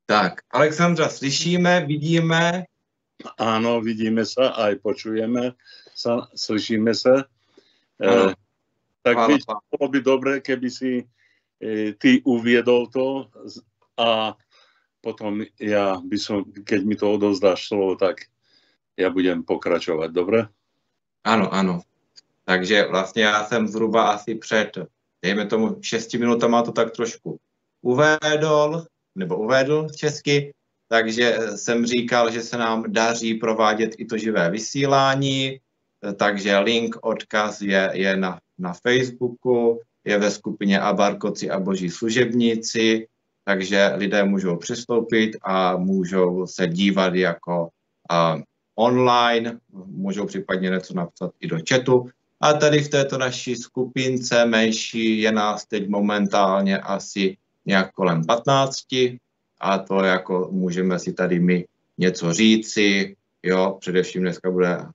Tak, Alexandra slyšíme, vidíme. Áno, vidíme sa, aj počujeme sa, slyšíme sa. Tak bolo by dobre, keby si ty uviedol to a potom ja by som, keď mi to odovzdáš slovo, tak ja budem pokračovať, dobre? Ano, ano. Takže vlastně já jsem zhruba asi před, dejme tomu 6 minutama to tak trošku uvedl česky, takže jsem říkal, že se nám daří provádět i to živé vysílání, takže link, odkaz je na Facebooku, je ve skupině Abarkoci a boží služebníci, takže lidé můžou přistoupit a můžou se dívat jako online, můžou případně něco napsat i do chatu. A tady v této naší skupince menší je nás teď momentálně asi nějak kolem 15 a to jako můžeme si tady my něco říci, jo, především dneska bude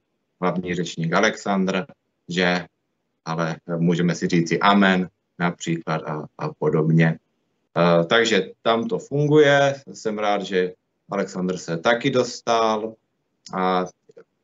hlavní řečník Alexandr, že, ale můžeme si říci amen například a podobně. Takže tam to funguje, jsem rád, že Alexandr se taky dostal a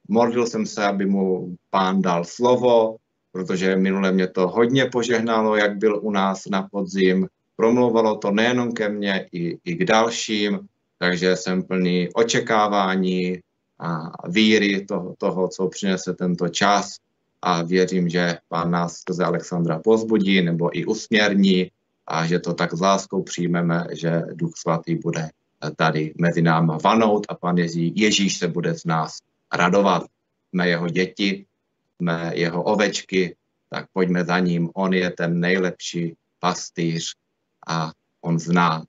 modlil jsem se, aby mu Pán dal slovo, protože minule mě to hodně požehnalo, jak byl u nás na podzim. Promluvalo to nejenom ke mně, i k dalším, takže jsem plný očekávání a víry toho, co přinese tento čas a věřím, že Pán nás skrze Alexandra pozbudí nebo i usměrní a že to tak s láskou přijmeme, že Duch Svatý bude tady mezi náma vanout a Pán Ježíš se bude z nás radovat. Jsme jeho děti, jsme jeho ovečky, tak pojďme za ním. On je ten nejlepší pastýř a on zná.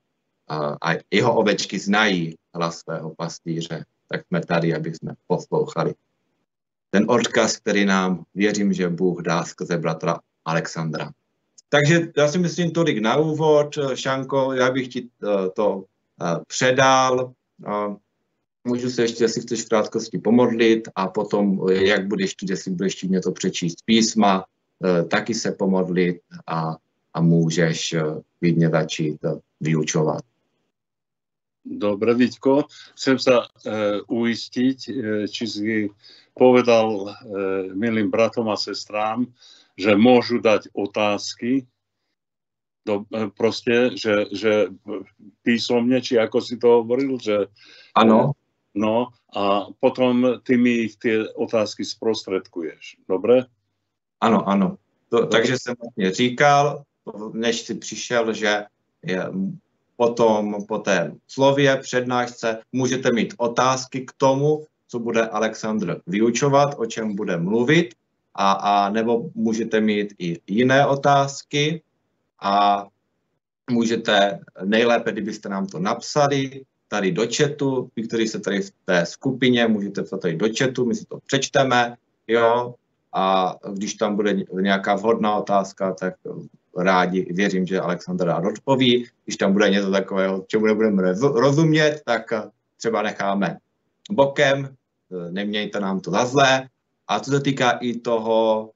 A jeho ovečky znají hlas svého pastýře. Tak jsme tady, aby jsme poslouchali. Ten odkaz, který nám věřím, že Bůh dá skrze bratra Alexandra. Takže já si myslím tolik na úvod. Šanko, já bych ti to předal. Můžu se ještě, jestli chceš v krátkosti pomodlit a potom, jak budeš chtít, jestli budeš chtít něco přečíst z písma, taky se pomodlit a můžeš klidně začít vyučovat. Dobre, Víťko, chcem sa uistiť, či si povedal milým bratom a sestrám, že môžu dať otázky, proste, že písomne, či ako si to hovoril, že... Ano. No a potom ty mi tie otázky sprostredkuješ, dobre? Ano, ano. Takže jsem vlastně říkal, než si přišel, že potom po té slově přednášce můžete mít otázky k tomu, co bude Alexandr vyučovat, o čem bude mluvit, a nebo můžete mít i jiné otázky a můžete nejlépe, kdybyste nám to napsali tady do chatu, vy, kteří jste tady v té skupině, můžete psat tady do chatu, my si to přečteme, jo, a když tam bude nějaká vhodná otázka, tak rádi, věřím, že Alexandr rád odpoví. Když tam bude něco takového, čemu nebudeme rozumět, tak třeba necháme bokem, nemějte nám to za zlé. A co se týká i toho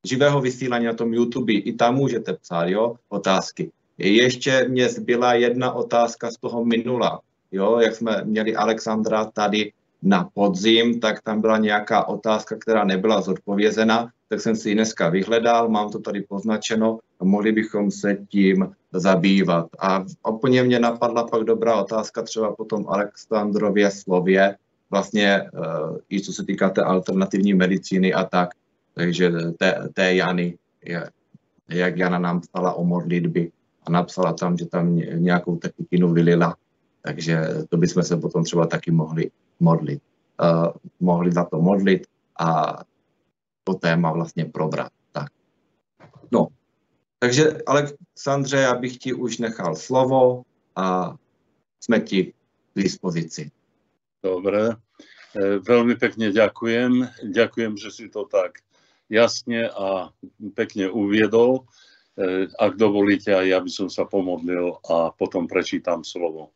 živého vysílání na tom YouTube, i tam můžete psát, jo, otázky. Ještě mě zbyla jedna otázka z toho minula, jo, jak jsme měli Alexandra tady na podzim, tak tam byla nějaká otázka, která nebyla zodpovězena, tak jsem si ji dneska vyhledal, mám to tady poznačeno a mohli bychom se tím zabývat. A úplně mě napadla pak dobrá otázka třeba po tom Alexandrově slově, vlastně i co se týká té alternativní medicíny a tak, takže té Jany, jak Jana nám psala o modlitby a napsala tam, že tam nějakou tekutinu vylila, takže to bychom se potom třeba taky mohli modlit. Mohli za to modlit a to téma vlastně probrat. Tak. No, takže Alexandře, já bych ti už nechal slovo a jsme ti k dispozici. Dobre, veľmi pekne ďakujem. Ďakujem, že si to tak jasne a pekne uviedol. Ak dovolíte, aj ja by som sa pomodlil a potom prečítam slovo.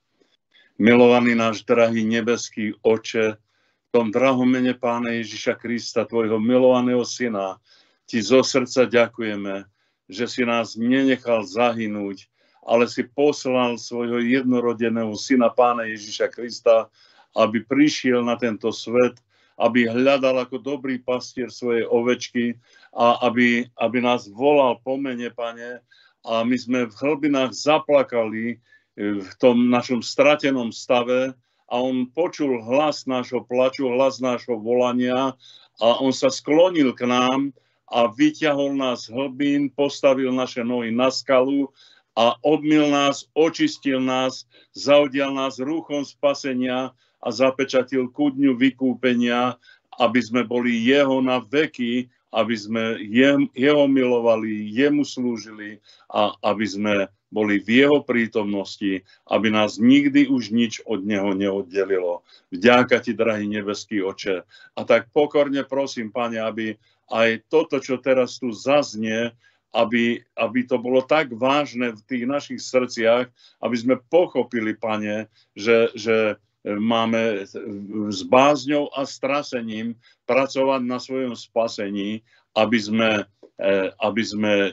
Milovaný náš drahý nebeský Oče, v tom drahom mene Pána Ježiša Krista, tvojho milovaného syna, ti zo srdca ďakujeme, že si nás nenechal zahynúť, ale si poslal svojho jednorodeného syna Pána Ježiša Krista, aby prišiel na tento svet, aby hľadal ako dobrý pastier svoje ovečky a aby nás volal po mene, Pane, a my sme v hlbinách zaplakali v tom našom stratenom stave a on počul hlas nášho plaču, hlas nášho volania a on sa sklonil k nám a vyťahol nás z hlbín, postavil naše nohy na skalu a obmyl nás, očistil nás, zaodial nás rúchom spasenia a zapečatil ku dňu vykúpenia, aby sme boli jeho na veky, aby sme jeho milovali, jemu slúžili a aby sme boli v jeho prítomnosti, aby nás nikdy už nič od neho neoddelilo. Vďaka ti, drahý nebeský Oče. A tak pokorne prosím, Pane, aby aj toto, čo teraz tu zaznie, aby to bolo tak vážne v tých našich srdciach, aby sme pochopili, Pane, že máme s bázňou a strasením pracovať na svojom spasení, aby sme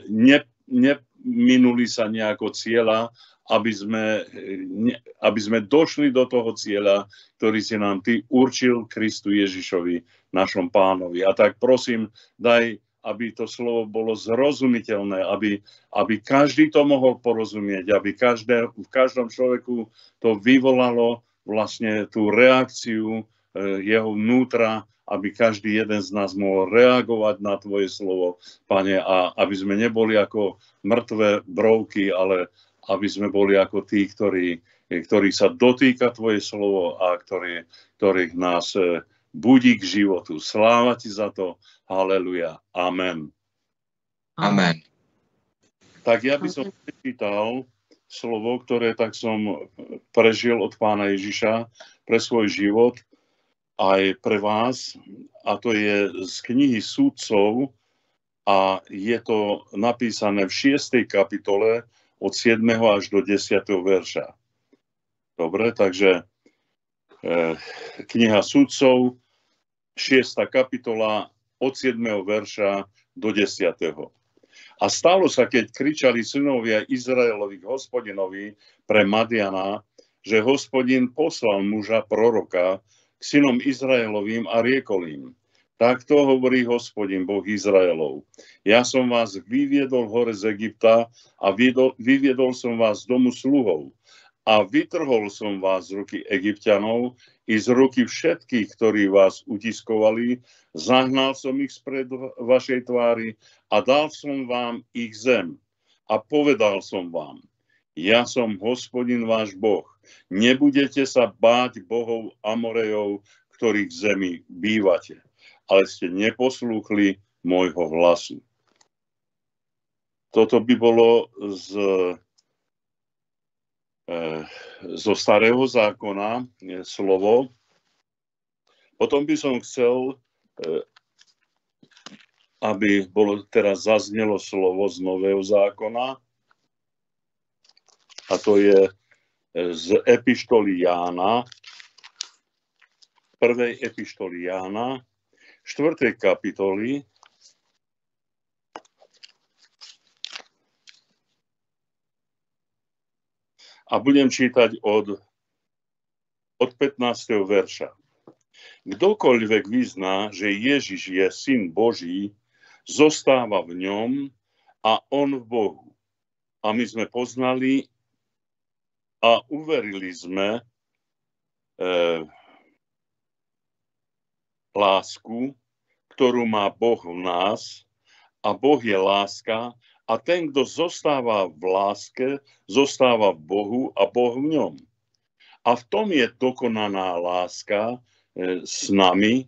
neminuli sa nejako cieľa, aby sme došli do toho cieľa, ktorý si nám Ty určil Kristu Ježišovi, našom Pánovi. A tak prosím, daj, aby to slovo bolo zrozumiteľné, aby každý to mohol porozumieť, aby v každom človeku to vyvolalo vlastne tú reakciu jeho vnútra, aby každý jeden z nás mohol reagovať na Tvoje slovo, Pane, a aby sme neboli ako mŕtve brovky, ale aby sme boli ako tí, ktorí sa dotýka Tvoje slovo a ktorých nás budí k životu. Sláva Ti za to. Haleluja. Amen. Amen. Tak ja by som prečítal slovo, ktoré tak som prežil od Pána Ježiša pre svoj život aj pre vás. A to je z knihy Sudcov a je to napísané v 6. kapitole od 7. až do 10. verša. Dobre, takže kniha Sudcov, 6. kapitola od 7. verša do 10. A stalo sa, keď kričali synovia Izraelovi k Hospodinovi pre Madiana, že Hospodin poslal muža proroka k synom Izraelovým a riekol im: Takto hovorí Hospodin, Boh Izraelov. Ja som vás vyviedol hore z Egypta a vyviedol som vás z domu sluhov a vytrhol som vás z ruky Egypťanov i z ruky všetkých, ktorí vás utiskovali. Zahnal som ich spred vašej tvári a dal som vám ich zem. A povedal som vám: Ja som Hospodin váš Boh. Nebudete sa báť bohov Amorejov, ktorých zemi bývate. Ale ste neposlúchli môjho hlasu. Toto by bolo zo Starého zákona slovo. Potom by som chcel, aby teraz zaznelo slovo z Nového zákona. A to je z epištoly Jána, prvej epištoly Jána, 4. kapitoly, a budem čítať od 15. verša. Kdokoľvek vyzná, že Ježiš je syn Boží, zostáva v ňom a on v Bohu. A my sme poznali a uverili sme lásku, ktorú má Boh v nás, a Boh je láska, a ten, kto zostáva v láske, zostáva v Bohu a Boh v ňom. A v tom je dokonaná láska s nami,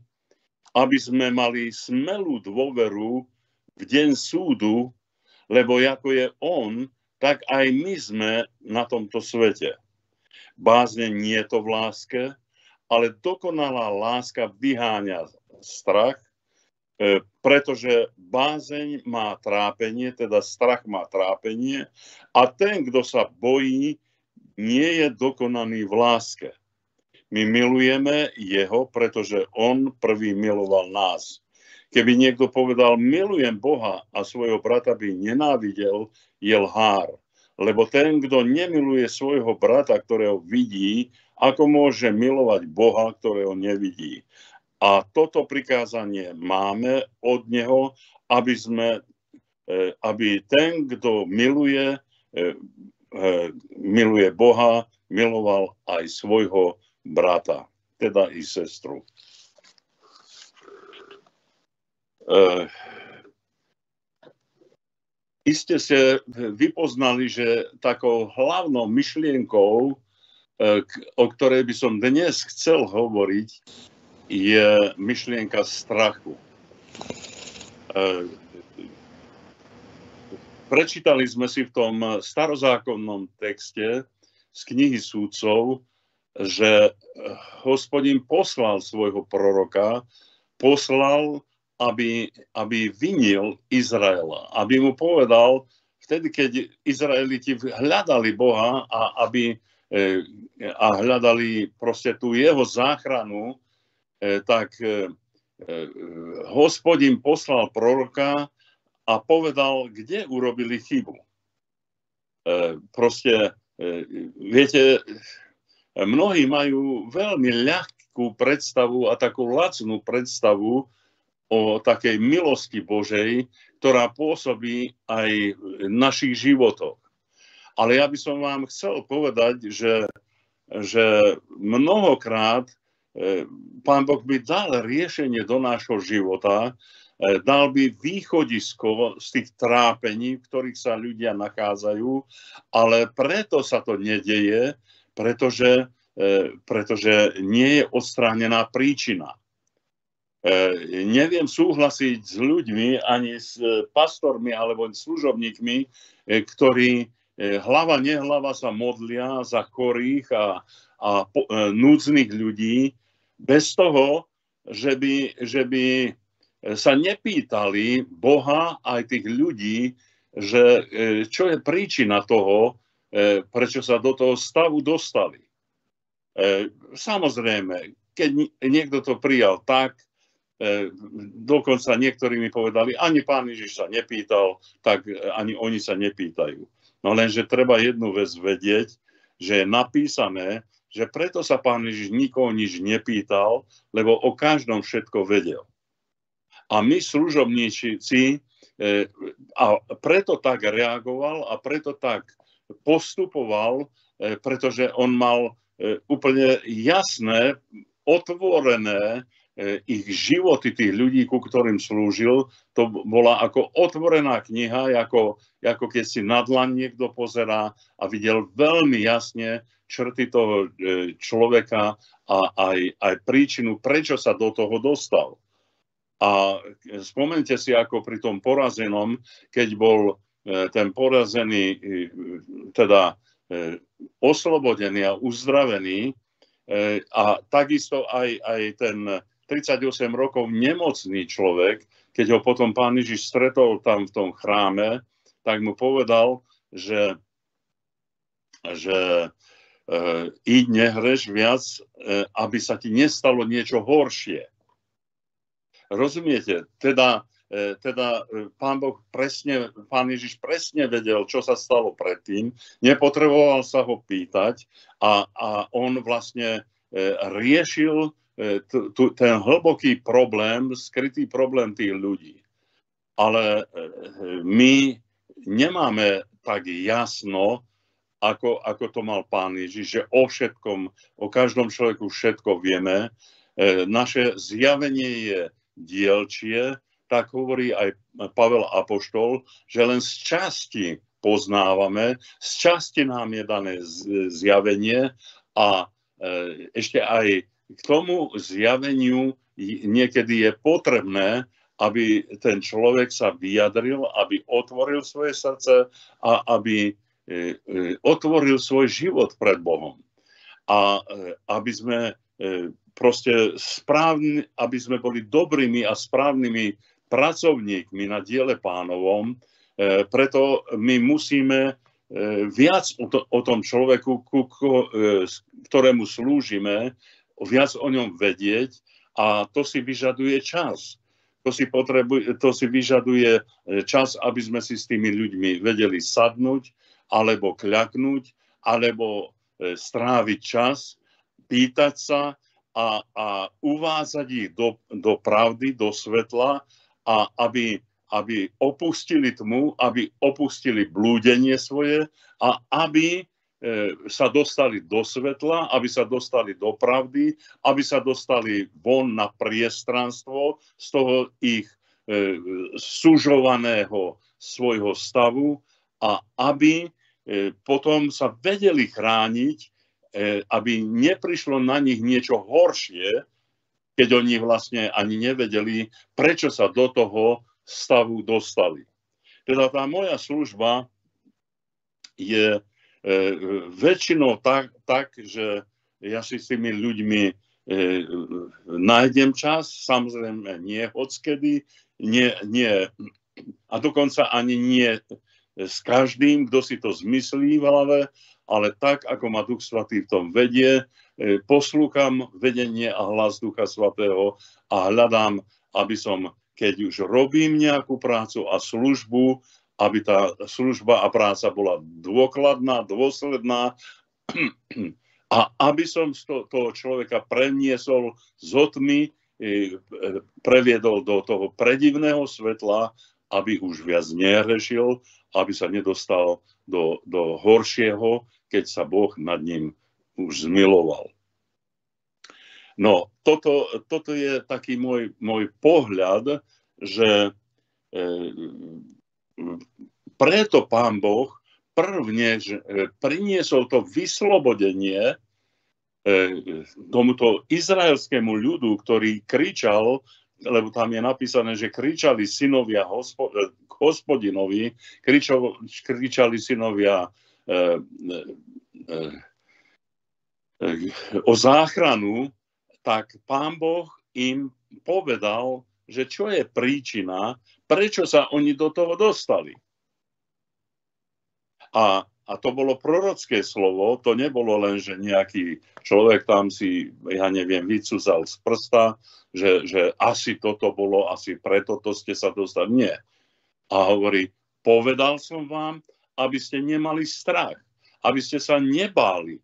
aby sme mali smelú dôveru v deň súdu, lebo ako je on, tak aj my sme na tomto svete. Bázne nie je to v láske, ale dokonalá láska vyháňa strach, pretože bázeň má trápenie, teda strach má trápenie, a ten, kto sa bojí, nie je dokonaný v láske. My milujeme jeho, pretože on prvý miloval nás. Keby niekto povedal: milujem Boha a svojho brata by nenávidel, je lhár. Lebo ten, kto nemiluje svojho brata, ktorého vidí, ako môže milovať Boha, ktorého nevidí. A toto prikázanie máme od neho, aby ten, kto miluje Boha, miloval aj svojho brata, teda i sestru. Iste ste vypoznali, že takou hlavnou myšlienkou, o ktorej by som dnes chcel hovoriť, je myšlienka strachu. Prečítali sme si v tom starozákonnom texte z knihy Súdcov, že Hospodin poslal svojho proroka, aby vinil Izraela, aby mu povedal, vtedy, keď Izraeliti hľadali Boha a hľadali proste tú jeho záchranu, tak Hospodin poslal proroka a povedal, kde urobili chybu. Viete, mnohí majú veľmi ľahkú predstavu a takú lacnú predstavu o takej milosti Božej, ktorá pôsobí aj v našich životoch. Ale ja by som vám chcel povedať, že mnohokrát Pán Boh by dal riešenie do nášho života, dal by východisko z tých trápení, v ktorých sa ľudia nachádzajú, ale preto sa to nedeje, pretože nie je odstránená príčina. Neviem súhlasiť s ľuďmi, ani s pastormi alebo služobníkmi, ktorí hlava nehlava sa modlia za chorých a núdznych ľudí, bez toho, že by sa nepýtali Boha aj tých ľudí, že čo je príčina toho, prečo sa do toho stavu dostali. Samozrejme, keď niekto to prijal tak, dokonca niektorí mi povedali, ani Pán Ježiš sa nepýtal, tak ani oni sa nepýtajú. No lenže treba jednu vec vedieť, že je napísané, že preto sa Pán Ježiš nikoho nič nepýtal, lebo o každom všetko vedel. A my služobníci a preto tak reagoval a preto tak postupoval, pretože on mal úplne jasné, otvorené ich životy tých ľudí, ku ktorým slúžil. To bola ako otvorená kniha, ako keď si na dlaň niekto pozerá a videl veľmi jasne črty toho človeka a aj príčinu, prečo sa do toho dostal. A spomente si, ako pri tom porazenom, keď bol ten porazený teda oslobodený a uzdravený, a takisto aj ten 38 rokov nemocný človek, keď ho potom Pán Ježiš stretol tam v tom chráme, tak mu povedal, že íď, nehreš viac, aby sa ti nestalo niečo horšie. Rozumiete? Teda Pán Ježiš presne vedel, čo sa stalo predtým, nepotreboval sa ho pýtať a on vlastne riešil ten hlboký problém, skrytý problém tých ľudí. Ale my nemáme tak jasno, ako to mal Pán Ježiš, že o všetkom, o každom človeku všetko vieme. Naše zjavenie je dielčie, tak hovorí aj Pavel Apoštol, že len z časti poznávame, z časti nám je dané zjavenie a ešte aj k tomu zjaveniu niekedy je potrebné, aby ten človek sa vyjadril, aby otvoril svoje srdce a aby otvoril svoj život pred Bohom. A aby sme aby sme boli dobrými a správnymi pracovníkmi na diele Pánovom, preto my musíme viac o tom človeku, ktorému slúžime, viac o ňom vedieť a to si vyžaduje čas. To si vyžaduje čas, aby sme si s tými ľuďmi vedeli sadnúť alebo kľaknúť, alebo stráviť čas, pýtať sa a uvádzať ich do pravdy, do svetla, a aby opustili tmu, aby opustili blúdenie svoje a aby sa dostali do svetla, aby sa dostali do pravdy, aby sa dostali von na priestranstvo z toho ich sužovaného svojho stavu a aby potom sa vedeli chrániť, aby neprišlo na nich niečo horšie, keď oni vlastne ani nevedeli, prečo sa do toho stavu dostali. Teda tá moja služba je väčšinou tak, že ja si s tými ľuďmi nájdem čas, samozrejme nie hockedy, nie, a dokonca ani nie s každým, kto si to zmyslí v hlave, ale tak, ako ma Duch Svatý v tom vedie, poslúcham vedenie a hlas Ducha Svatého a hľadám, aby som, keď už robím nejakú prácu a službu, aby tá služba a práca bola dôkladná, dôsledná a aby som toho človeka preniesol z tmy, previedol do toho predivného svetla, aby už viac nehrešil, aby sa nedostal do horšieho, keď sa Boh nad ním už zmiloval. No, toto je taký môj pohľad, že preto Pán Boh prvne priniesol to vyslobodenie tomuto izraelskému ľudu, ktorý kričal, lebo tam je napísané, že kričali synovia k Hospodinovi, kričali synovia o záchranu, tak Pán Boh im povedal, že čo je príčina, prečo sa oni do toho dostali. A to bolo prorocké slovo, to nebolo len, že nejaký človek tam si, ja neviem, vycúzal z prsta, že asi toto bolo, asi preto to ste sa dostali. Nie. A hovorí, povedal som vám, aby ste nemali strach, aby ste sa nebáli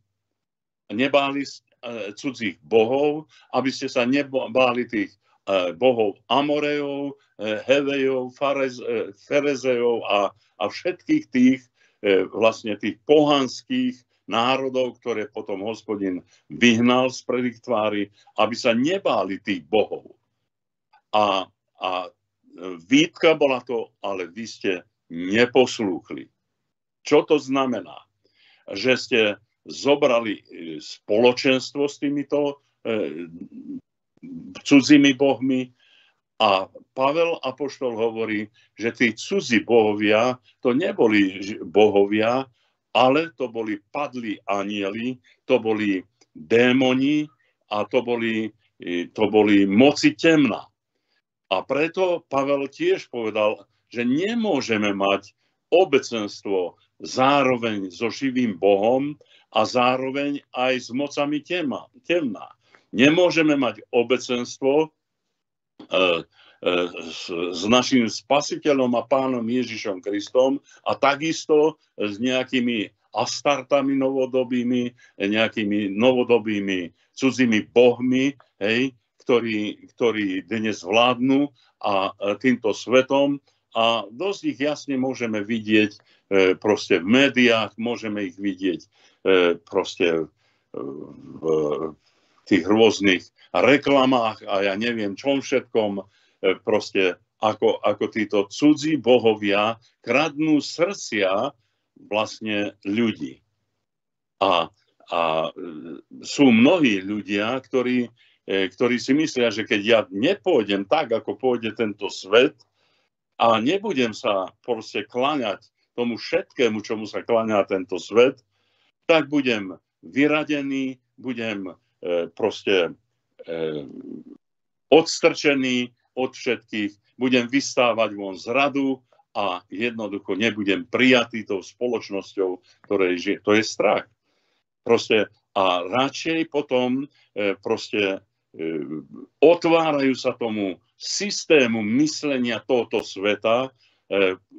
cudzích bohov, aby ste sa nebáli tých bohov Amorejov, Hevejov, Ferezejov a všetkých tých vlastne tých pohanských národov, ktoré potom Hospodin vyhnal spred ich tvári, aby sa nebáli tých bohov. A výtka bola to, ale vy ste neposlúchli. Čo to znamená? Že ste zobrali spoločenstvo s týmito cudzími bohmi, a Pavel apoštol hovorí, že tí cudzí bohovia, to neboli bohovia, ale to boli padlí anjeli, to boli démoni a to boli moci temna. A preto Pavel tiež povedal, že nemôžeme mať obecenstvo zároveň so živým Bohom a zároveň aj s mocami temna. Nemôžeme mať obecenstvo s našim spasiteľom a pánom Ježišom Kristom a takisto s nejakými astartami novodobými, nejakými novodobými cudzými bohmi, hej, ktorí dnes vládnu a týmto svetom a dosť ich jasne môžeme vidieť proste v médiách, môžeme ich vidieť proste v tých rôznych reklamách a ja neviem čom všetkom, proste ako títo cudzí bohovia kradnú srdcia vlastne ľudí. A sú mnohí ľudia, ktorí si myslia, že keď ja nepôjdem tak, ako pôjde tento svet a nebudem sa proste kláňať tomu všetkému, čomu sa kláňa tento svet, tak budem vyradený, budem proste odstrčený od všetkých, budem vystávať von z radu a jednoducho nebudem prijatý tou spoločnosťou, ktorej žije. To je strach. Proste, a radšej potom proste otvárajú sa tomu systému myslenia tohto sveta,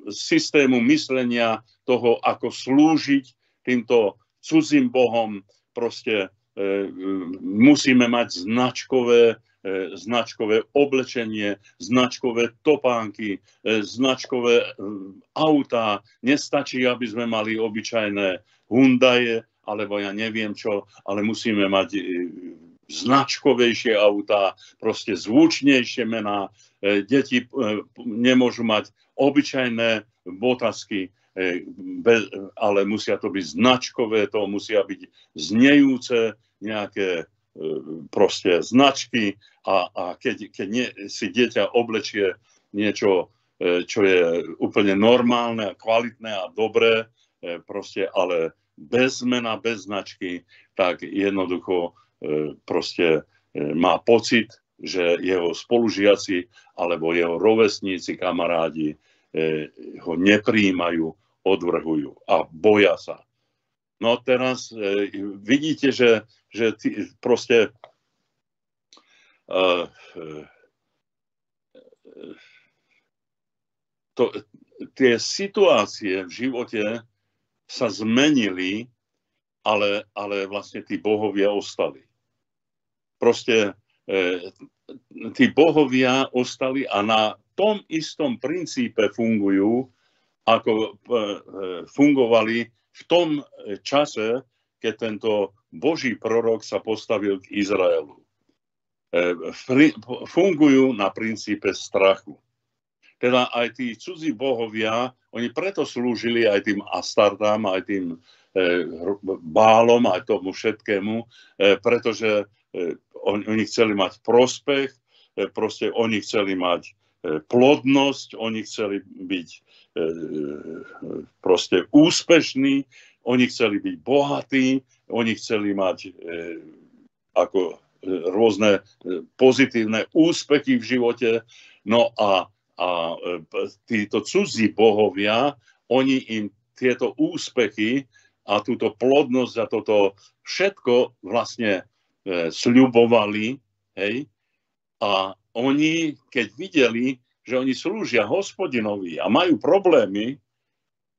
systému myslenia toho, ako slúžiť týmto cudzím bohom. Proste musíme mať značkové oblečenie, značkové topánky, značkové autá. Nestačí, aby sme mali obyčajné Hyundaie, alebo ja neviem čo, ale musíme mať značkovejšie autá, proste zvučnejšie mená. Deti nemôžu mať obyčajné botasky, ale musia to byť značkové, to musia byť znejúce nejaké proste značky a keď si dieťa oblečie niečo, čo je úplne normálne a kvalitné a dobré, proste, ale bez mena, bez značky, tak jednoducho proste má pocit, že jeho spolužiaci alebo jeho rovesníci, kamarádi ho neprijímajú, odvrhujú a boja sa. No teraz vidíte, že proste tie situácie v živote sa zmenili, ale vlastne tí bohovia ostali. Proste tí bohovia ostali a na tom istom princípe fungujú, ako fungovali v tom čase, keď tento Boží prorok sa postavil k Izraelu. Fungujú na princípe strachu. Teda aj tí cudzí bohovia, oni preto slúžili aj tým Astartám, aj tým Bálom, aj tomu všetkému, pretože oni chceli mať prospech, proste oni chceli mať plodnosť, oni chceli byť proste úspešní, oni chceli byť bohatí, oni chceli mať ako rôzne pozitívne úspechy v živote. No a títo cudzí bohovia, oni im tieto úspechy a túto plodnosť a toto všetko vlastne sľubovali, hej, a oni, keď videli, že oni slúžia Hospodinovi a majú problémy,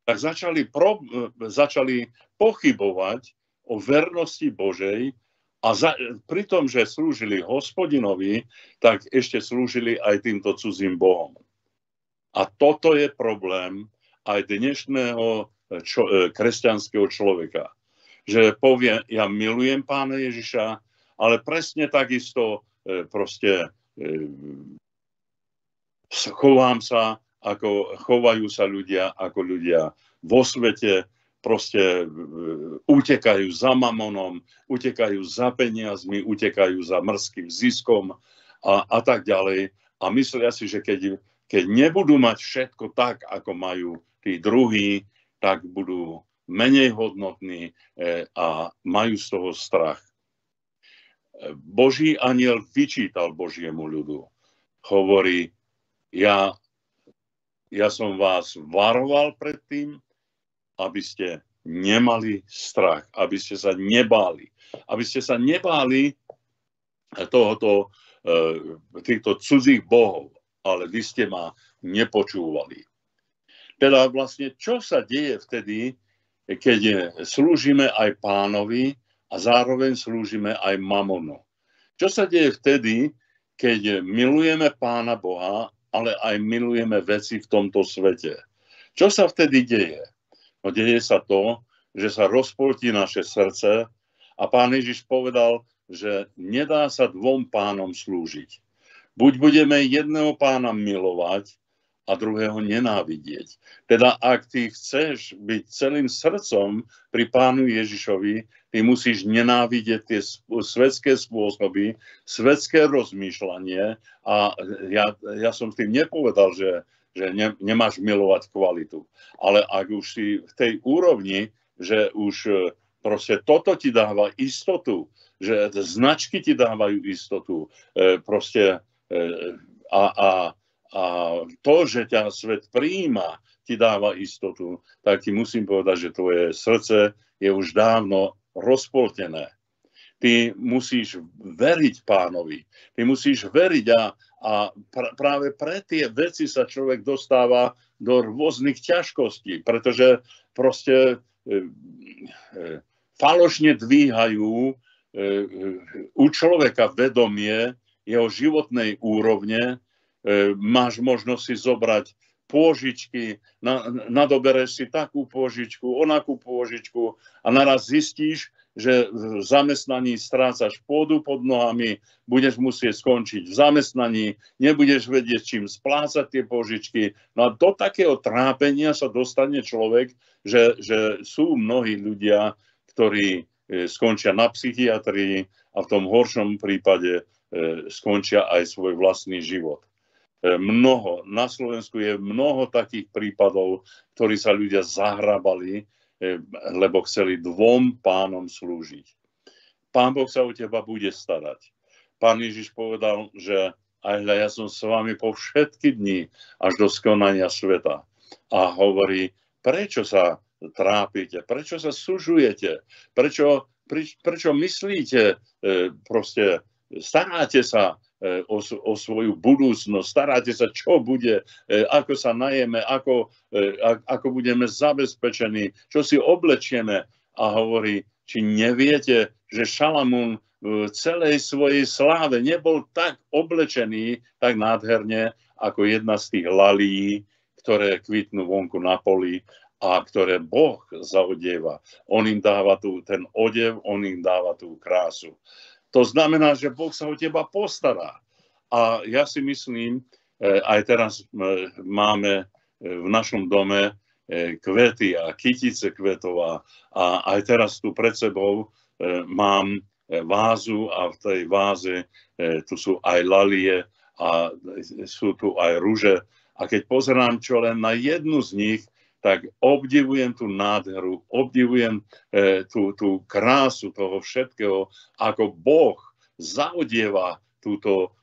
tak začali pochybovať o vernosti Božej a pri tom, že slúžili Hospodinovi, tak ešte slúžili aj týmto cudzím bohom. A toto je problém aj dnešného kresťanského človeka. Že povie, ja milujem Pána Ježiša, ale presne takisto proste chovám sa, ako chovajú sa ľudia, ako ľudia vo svete, proste utekajú za mamonom, utekajú za peniazmi, utekajú za mrzkým ziskom a tak ďalej. A myslia si, že keď nebudú mať všetko tak, ako majú tí druhí, tak budú menej hodnotní a majú z toho strach. Boží anjel vyčítal Božiemu ľudu. Hovorí, ja som vás varoval pred tým, aby ste nemali strach, aby ste sa nebáli. Aby ste sa nebáli týchto cudzích bohov, ale vy ste ma nepočúvali. Teda vlastne, čo sa deje vtedy, keď slúžime aj Pánovi a zároveň slúžime aj mamonu? Čo sa deje vtedy, keď milujeme Pána Boha, ale aj milujeme veci v tomto svete? Čo sa vtedy deje? No deje sa to, že sa rozpoltí naše srdce a Pán Ježiš povedal, že nedá sa dvom pánom slúžiť. Buď budeme jedného pána milovať a druhého nenávidieť. Teda ak ty chceš byť celým srdcom pri Pánu Ježišovi, ty musíš nenávidieť tie svetské spôsoby, svetské rozmýšľanie a ja som s tým nepovedal, že nemáš milovať kvalitu. Ale ak už si v tej úrovni, že už proste toto ti dáva istotu, že značky ti dávajú istotu, proste a to, že ťa svet prijíma, ti dáva istotu, tak ti musím povedať, že tvoje srdce je už dávno rozpoltené. Ty musíš veriť Pánovi. Ty musíš veriť a práve pre tie veci sa človek dostáva do rôznych ťažkostí, pretože proste falošne dvíhajú u človeka vedomie jeho životnej úrovne. Máš možnosť si zobrať pôžičky, nadobereš si takú pôžičku, onakú pôžičku a naraz zistíš, že v zamestnaní strácaš pôdu pod nohami, budeš musieť skončiť v zamestnaní, nebudeš vedieť, čím splácať tie pôžičky. No a do takého trápenia sa dostane človek, že sú mnohí ľudia, ktorí skončia na psychiatrii a v tom horšom prípade skončia aj svoj vlastný život. Na Slovensku je mnoho takých prípadov, ktorí sa ľudia zahrabali, lebo chceli dvom pánom slúžiť. Pán Boh sa o teba bude starať. Pán Ježiš povedal, že aj ja som s vami po všetky dni až do skonania sveta. A hovorí, prečo sa trápite, prečo sa sužujete, prečo myslíte, proste staráte sa o svoju budúcnosť, staráte sa, čo bude, ako sa najeme, ako budeme zabezpečení, čo si oblečieme. A hovorí, či neviete, že Šalamún v celej svojej sláve nebol tak oblečený, tak nádherne, ako jedna z tých lalií, ktoré kvitnú vonku na poli a ktoré Boh zaodieva. On im dáva ten odev, on im dáva tú krásu. To znamená, že Boh sa o teba postará. A ja si myslím, aj teraz máme v našom dome kvety a kytice kvetov a aj teraz tu pred sebou mám vázu a v tej váze tu sú aj lalie a sú tu aj ruže. A keď pozerám čo len na jednu z nich, tak obdivujem tú nádheru, obdivujem tú krásu toho všetkého, ako Boh zaodieva túto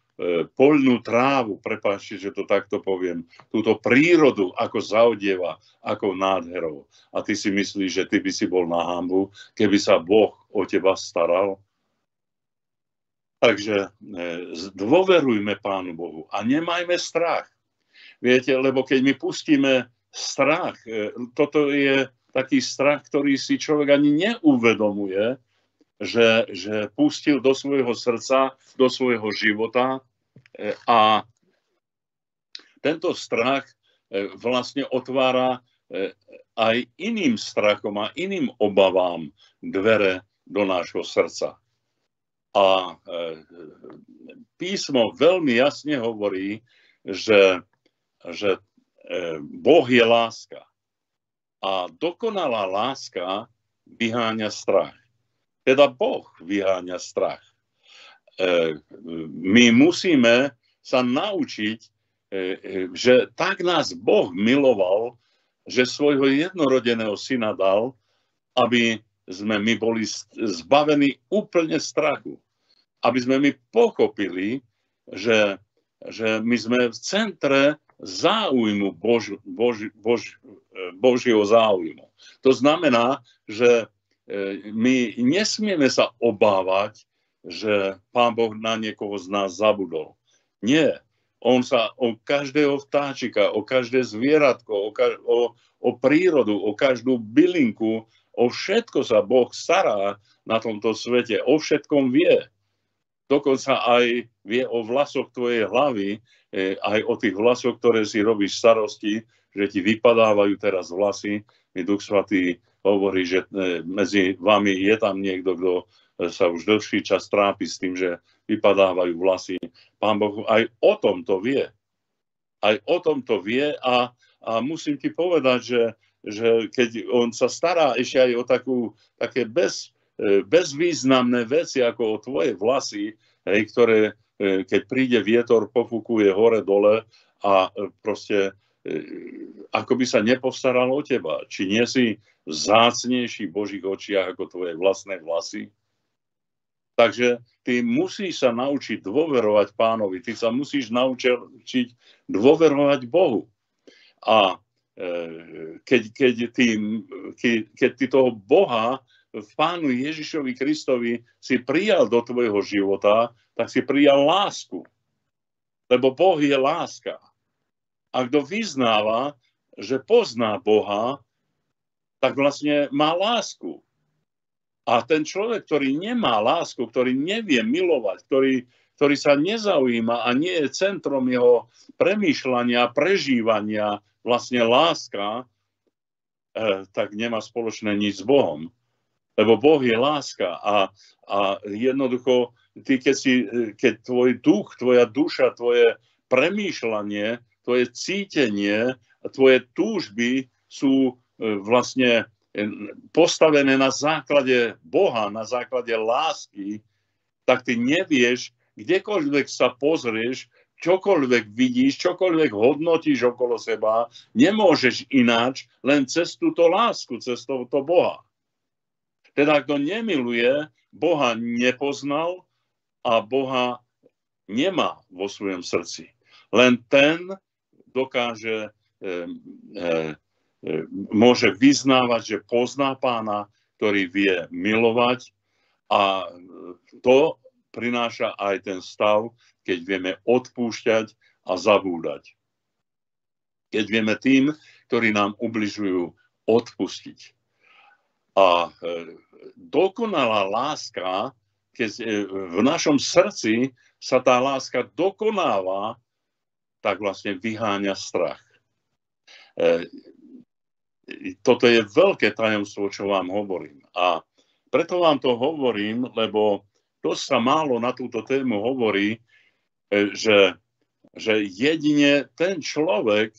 poľnú trávu, prepáčte, že to takto poviem, túto prírodu, ako zaodieva, ako nádherou. A ty si myslíš, že ty by si bol na hanbu, keby sa Boh o teba staral? Takže dôverujme Pánu Bohu a nemajme strach. Viete, lebo keď my pustíme strach, toto je taký strach, ktorý si človek ani neuvedomuje, že pustil do svojho srdca, do svojho života a tento strach vlastne otvára aj iným strachom a iným obavám dvere do nášho srdca. A písmo veľmi jasne hovorí, že Boh je láska. A dokonalá láska vyháňa strach. Teda Boh vyháňa strach. My musíme sa naučiť, že tak nás Boh miloval, že svojho jednorodeného syna dal, aby sme my boli zbavení úplne strachu. Aby sme my pochopili, že my sme v centre záujmu Božieho záujmu. To znamená, že my nesmieme sa obávať, že Pán Boh na niekoho z nás zabudol. Nie. On sa o každého vtáčika, o každé zvieratko, o prírodu, o každú bylinku, o všetko sa Boh stará na tomto svete. O všetkom vie. Dokonca aj vie o vlasoch tvojej hlavy, aj o tých vlasoch, ktoré si robíš starosti, že ti vypadávajú teraz vlasy. Mi Duch Svatý hovorí, že medzi vami je tam niekto, kto sa už dlhší čas trápi s tým, že vypadávajú vlasy. Pán Boh aj o tom to vie. Aj o tom to vie a musím ti povedať, že keď on sa stará ešte aj o také bezvýznamné veci, ako o tvoje vlasy, ktoré keď príde vietor, pofúkuje hore dole a proste ako by sa nepostaral o teba. Či nie si vzácnejší v Božích očiach ako tvoje vlastné vlasy? Takže ty musíš sa naučiť dôverovať Pánovi. Ty sa musíš naučiť dôverovať Bohu. A keď ty toho Boha v Pánu Ježišovi Kristovi si prijal do tvojho života, tak si prijal lásku. Lebo Boh je láska. A kto vyznáva, že pozná Boha, tak vlastne má lásku. A ten človek, ktorý nemá lásku, ktorý nevie milovať, ktorý sa nezaujíma a nie je centrom jeho premýšľania, prežívania, vlastne láska, tak nemá spoločné nič s Bohom. Lebo Boh je láska a jednoducho, ty keď tvoj duch, tvoja duša, tvoje premýšľanie, tvoje cítenie, tvoje túžby sú vlastne postavené na základe Boha, na základe lásky, tak ty nevieš, kdekoľvek sa pozrieš, čokoľvek vidíš, čokoľvek hodnotíš okolo seba, nemôžeš ináč len cez túto lásku, cez tohto Boha. Teda, kto nemiluje, Boha nepoznal a Boha nemá vo svojom srdci. Len ten dokáže, môže vyznávať, že pozná Pána, ktorý vie milovať a to prináša aj ten stav, keď vieme odpúšťať a zabúdať. Keď vieme tým, ktorí nám ubližujú, odpustiť. A dokonalá láska, keď v našom srdci sa tá láska dokonáva, tak vlastne vyháňa strach. Toto je veľké tajomstvo, čo vám hovorím. A preto vám to hovorím, lebo dosť sa málo na túto tému hovorí, že jedine ten človek,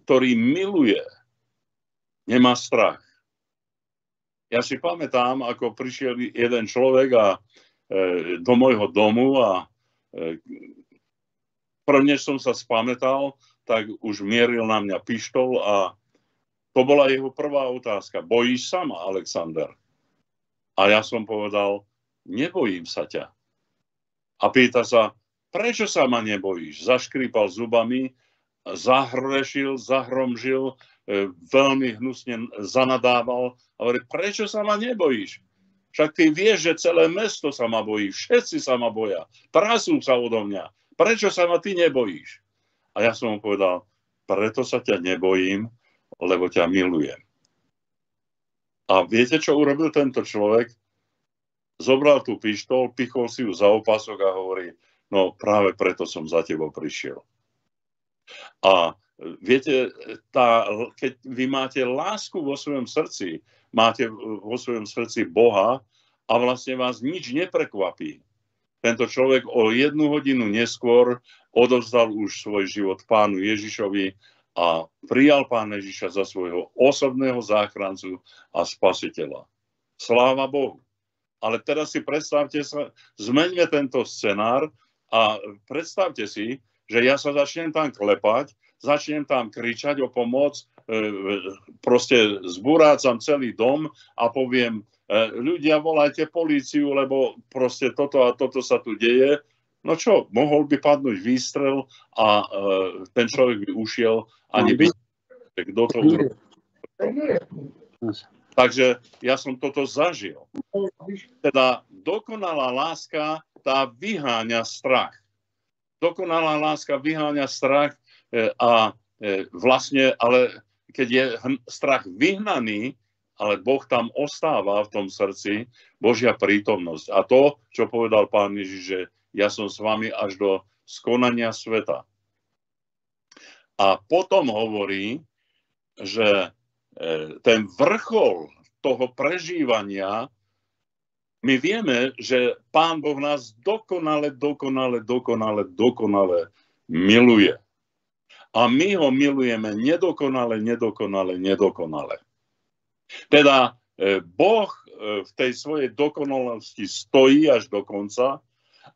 ktorý miluje, nemá strach. Ja si pamätám, ako prišiel jeden človek do môjho domu a prvne som sa spamätal, tak už mieril na mňa pištol a to bola jeho prvá otázka. Bojíš sa ma, Alexander? A ja som povedal, nebojím sa ťa. A pýta sa, prečo sa ma nebojíš? Zaškrípal zubami, zahrešil, zahromžil, veľmi hnusne zanadával a hovorí, prečo sa ma nebojíš? Však ty vieš, že celé mesto sa ma bojí, všetci sa ma boja, trasú sa odo mňa. Prečo sa ma ty nebojíš? A ja som mu povedal, preto sa ťa nebojím, lebo ťa milujem. A viete, čo urobil tento človek? Zobral tú pištol, pichol si ju za opasok a hovorí, no práve preto som za tebou prišiel. A viete, keď vy máte lásku vo svojom srdci, máte vo svojom srdci Boha a vlastne vás nič neprekvapí. Tento človek o 1 hodinu neskôr odovzdal už svoj život Pánu Ježišovi a prijal Pána Ježiša za svojho osobného záchrancu a spasiteľa. Sláva Bohu. Ale teraz si predstavte sa, zmeňme tento scenár a predstavte si, že ja sa začnem tam klepať, začnem tam kričať o pomoc, proste zburácam celý dom a poviem, ľudia, volajte políciu, lebo proste toto a toto sa tu deje. No čo, mohol by padnúť výstrel a ten človek by ušiel ani by... Kto to urobil? Takže ja som toto zažil. Teda dokonalá láska, tá vyháňa strach. Dokonalá láska vyháňa strach a vlastne, ale keď je strach vyhnaný, ale Boh tam ostáva v tom srdci, Božia prítomnosť. A to, čo povedal Pán Ježiš, že ja som s vami až do skonania sveta. A potom hovorí, že ten vrchol toho prežívania, my vieme, že Pán Boh nás dokonale miluje. A my ho milujeme nedokonale. Teda Boh v tej svojej dokonalosti stojí až do konca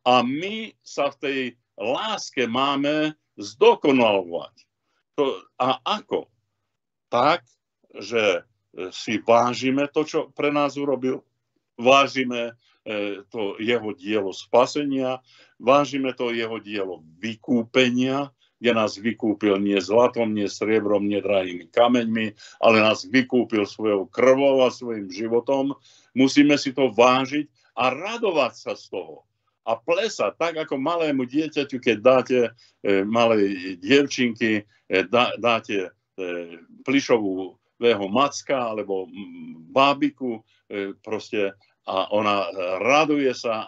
a my sa v tej láske máme zdokonalovať. A ako? Tak, že si vážime to, čo pre nás urobil, vážime to jeho dielo spasenia, vážime to jeho dielo vykúpenia, kde nás vykúpil nie zlatom, nie striebrom, nie drahými kameňmi, ale nás vykúpil svojou krvou a svojim životom. Musíme si to vážiť a radovať sa z toho. A plesať, tak ako malému dieťaťu, keď dáte malej dievčinky, dáte plišového macka alebo bábiku proste a ona raduje sa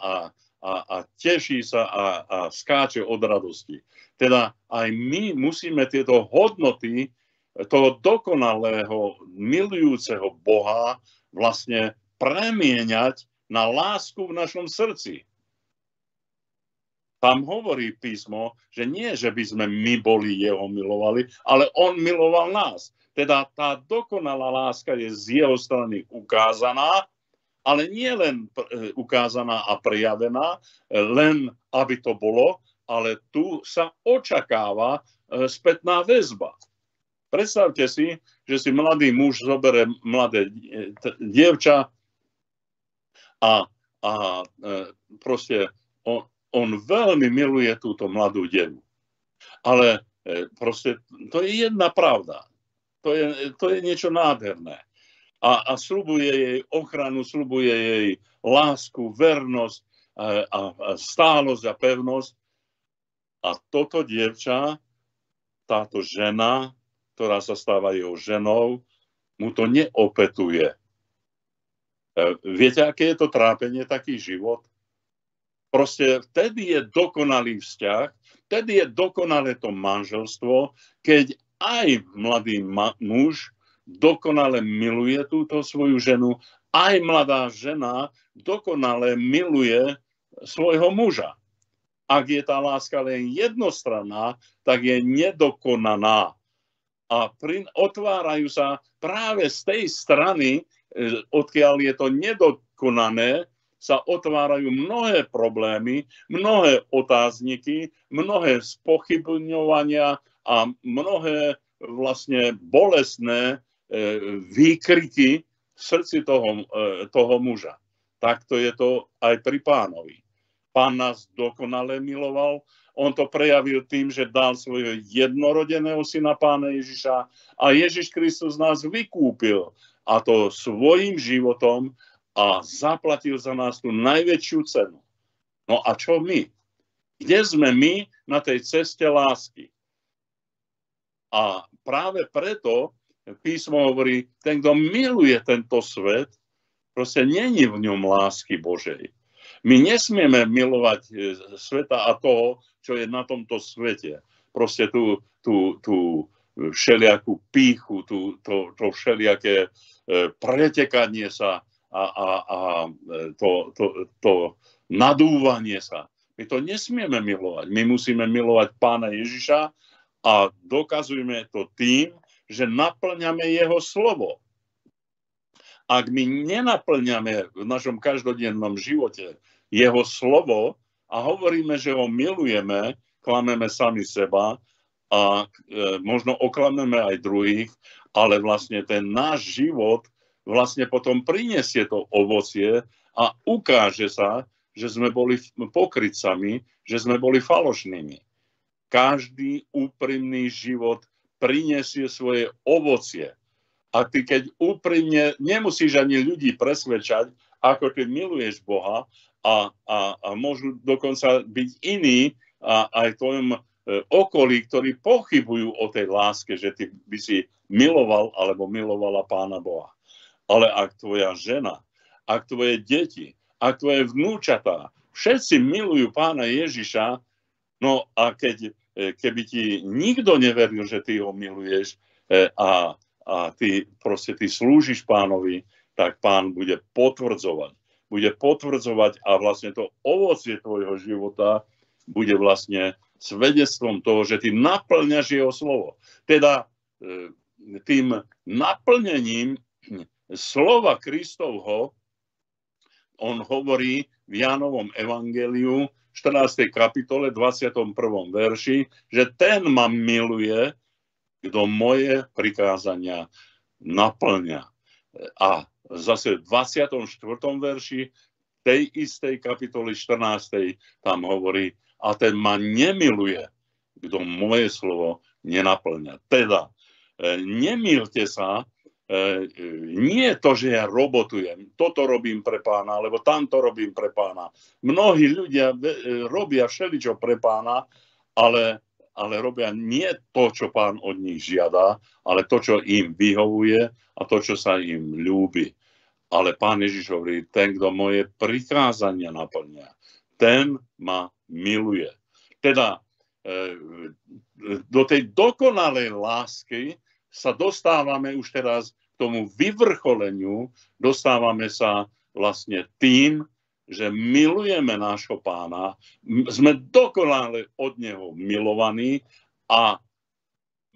a teší sa a skáče od radosti. Teda aj my musíme tieto hodnoty toho dokonalého, milujúceho Boha vlastne premieňať na lásku v našom srdci. Tam hovorí písmo, že nie, že by sme my boli jeho milovali, ale on miloval nás. Teda tá dokonalá láska je z jeho strany ukázaná, ale nie len ukázaná a prejavená, len aby to bolo, ale tu sa očakáva spätná väzba. Predstavte si, že si mladý muž zoberie mladé dievča a proste on veľmi miluje túto mladú devu. Ale proste to je jedna pravda. To je niečo nádherné. A sľubuje jej ochranu, sľubuje jej lásku, vernosť a stálosť a pevnosť. A toto dievča, táto žena, ktorá sa stáva jeho ženou, mu to neopetuje. Viete, aké je to trápenie, taký život? Proste vtedy je dokonalý vzťah, vtedy je dokonalé to manželstvo, keď aj mladý muž dokonale miluje túto svoju ženu, aj mladá žena dokonale miluje svojho muža. Ak je tá láska len jednostranná, tak je nedokonaná. A otvárajú sa práve z tej strany, odkiaľ je to nedokonané, sa otvárajú mnohé problémy, mnohé otázniky, mnohé spochybňovania a mnohé vlastne bolestné výkriky v srdci toho muža. Takto je to aj pri Pánovi. Pán nás dokonale miloval, on to prejavil tým, že dal svojho jednorodeného syna Pána Ježiša a Ježiš Kristus nás vykúpil, a to svojím životom, a zaplatil za nás tú najväčšiu cenu. No a čo my? Kde sme my na tej ceste lásky? A práve preto písmo hovorí, ten, kto miluje tento svet, proste není v ňom lásky Božej. My nesmieme milovať sveta a toho, čo je na tomto svete. Proste tú všelijakú pýchu, to všelijaké pretekanie sa a to nadúvanie sa. My to nesmieme milovať. My musíme milovať Pána Ježiša a dokazujeme to tým, že naplňame jeho slovo. Ak my nenaplňame v našom každodennom živote jeho slovo a hovoríme, že ho milujeme, klameme sami seba a možno oklameme aj druhých, ale vlastne ten náš život vlastne potom prinesie to ovocie a ukáže sa, že sme boli pokrytcami, že sme boli falošnými. Každý úprimný život prinesie svoje ovocie. A ty, keď úprimne, nemusíš ani ľudí presvedčať, ako ty miluješ Boha a môžu dokonca byť iní a aj v tvojom okolí, ktorí pochybujú o tej láske, že ty by si miloval alebo milovala Pána Boha. Ale ak tvoja žena, ak tvoje deti, ak tvoje vnúčatá, všetci milujú Pána Ježiša, no a keby ti nikto neveril, že ty ho miluješ a ty slúžiš Pánovi, tak Pán bude potvrdzovať. Bude potvrdzovať a vlastne to ovocie tvojho života bude vlastne svedectvom toho, že ty naplňaš jeho slovo. Teda tým naplnením slova Kristovho, on hovorí v Jánovom evangeliu 14. kapitole 21. verši, že ten ma miluje, kto moje prikázania naplňa. A zase v 24. verši tej istej kapitoly 14. tam hovorí, a ten ma nemiluje, kto moje slovo nenaplňa. Teda, nemýlte sa, nie je to, že ja robotujem, toto robím pre Pána, alebo tamto robím pre Pána. Mnohí ľudia robia všeličo pre Pána, ale ale robia nie to, čo Pán od nich žiada, ale to, čo im vyhovuje a to, čo sa im ľúbi. Ale Pán Ježiš hovorí, ten, kto moje prikázania naplňa, ten ma miluje. Teda do tej dokonalej lásky sa dostávame už teraz k tomu vyvrcholeniu, dostávame sa vlastne tým, že milujeme nášho Pána, sme dokonale od neho milovaní a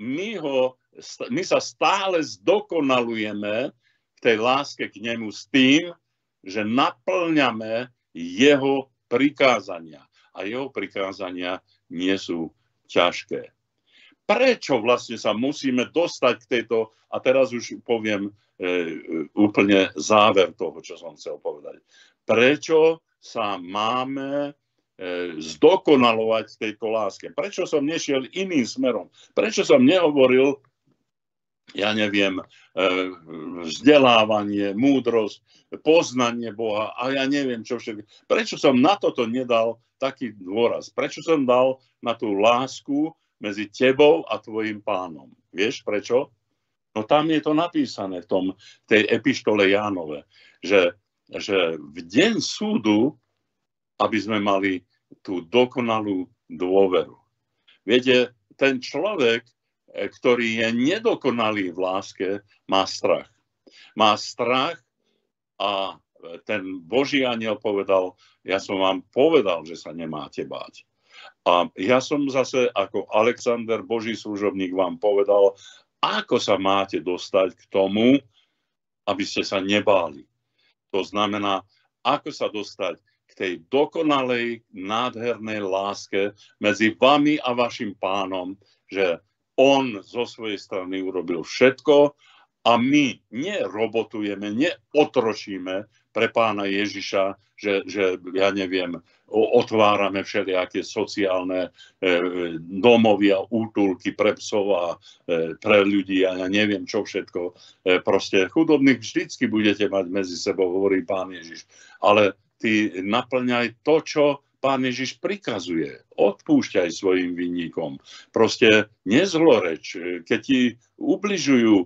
my sa stále zdokonalujeme v tej láske k nemu s tým, že naplňame jeho prikázania. A jeho prikázania nie sú ťažké. Prečo vlastne sa musíme dostať k tejto, a teraz už poviem úplne záver toho, čo som chcel povedať. Prečo sa máme zdokonalovať v tejto láske? Prečo som nešiel iným smerom? Prečo som nehovoril, ja neviem, vzdelávanie, múdrosť, poznanie Boha a ja neviem čo všetko. Prečo som na toto nedal taký dôraz? Prečo som dal na tú lásku medzi tebou a tvojim Pánom? Vieš prečo? No tam je to napísané v tej epištole Jánove, že v deň súdu, aby sme mali tú dokonalú dôveru. Viete, ten človek, ktorý je nedokonalý v láske, má strach. Má strach a ten Boží anjel povedal, ja som vám povedal, že sa nemáte báť. A ja som zase ako Alexander, Boží služobník, vám povedal, ako sa máte dostať k tomu, aby ste sa nebáli. To znamená, ako sa dostať k tej dokonalej, nádhernej láske medzi vami a vašim Pánom, že on zo svojej strany urobil všetko a my nerobotujeme, neotročíme pre Pána Ježiša, že ja neviem, otvárame všelijaké sociálne domovy a útulky pre psov a pre ľudí a ja neviem čo všetko. Proste chudobných vždycky budete mať medzi sebou, hovorí Pán Ježiš. Ale ty naplňaj to, čo Pán Ježiš prikazuje. Odpúšťaj svojim vinníkom. Proste nezloreč. Keď ti ubližujú,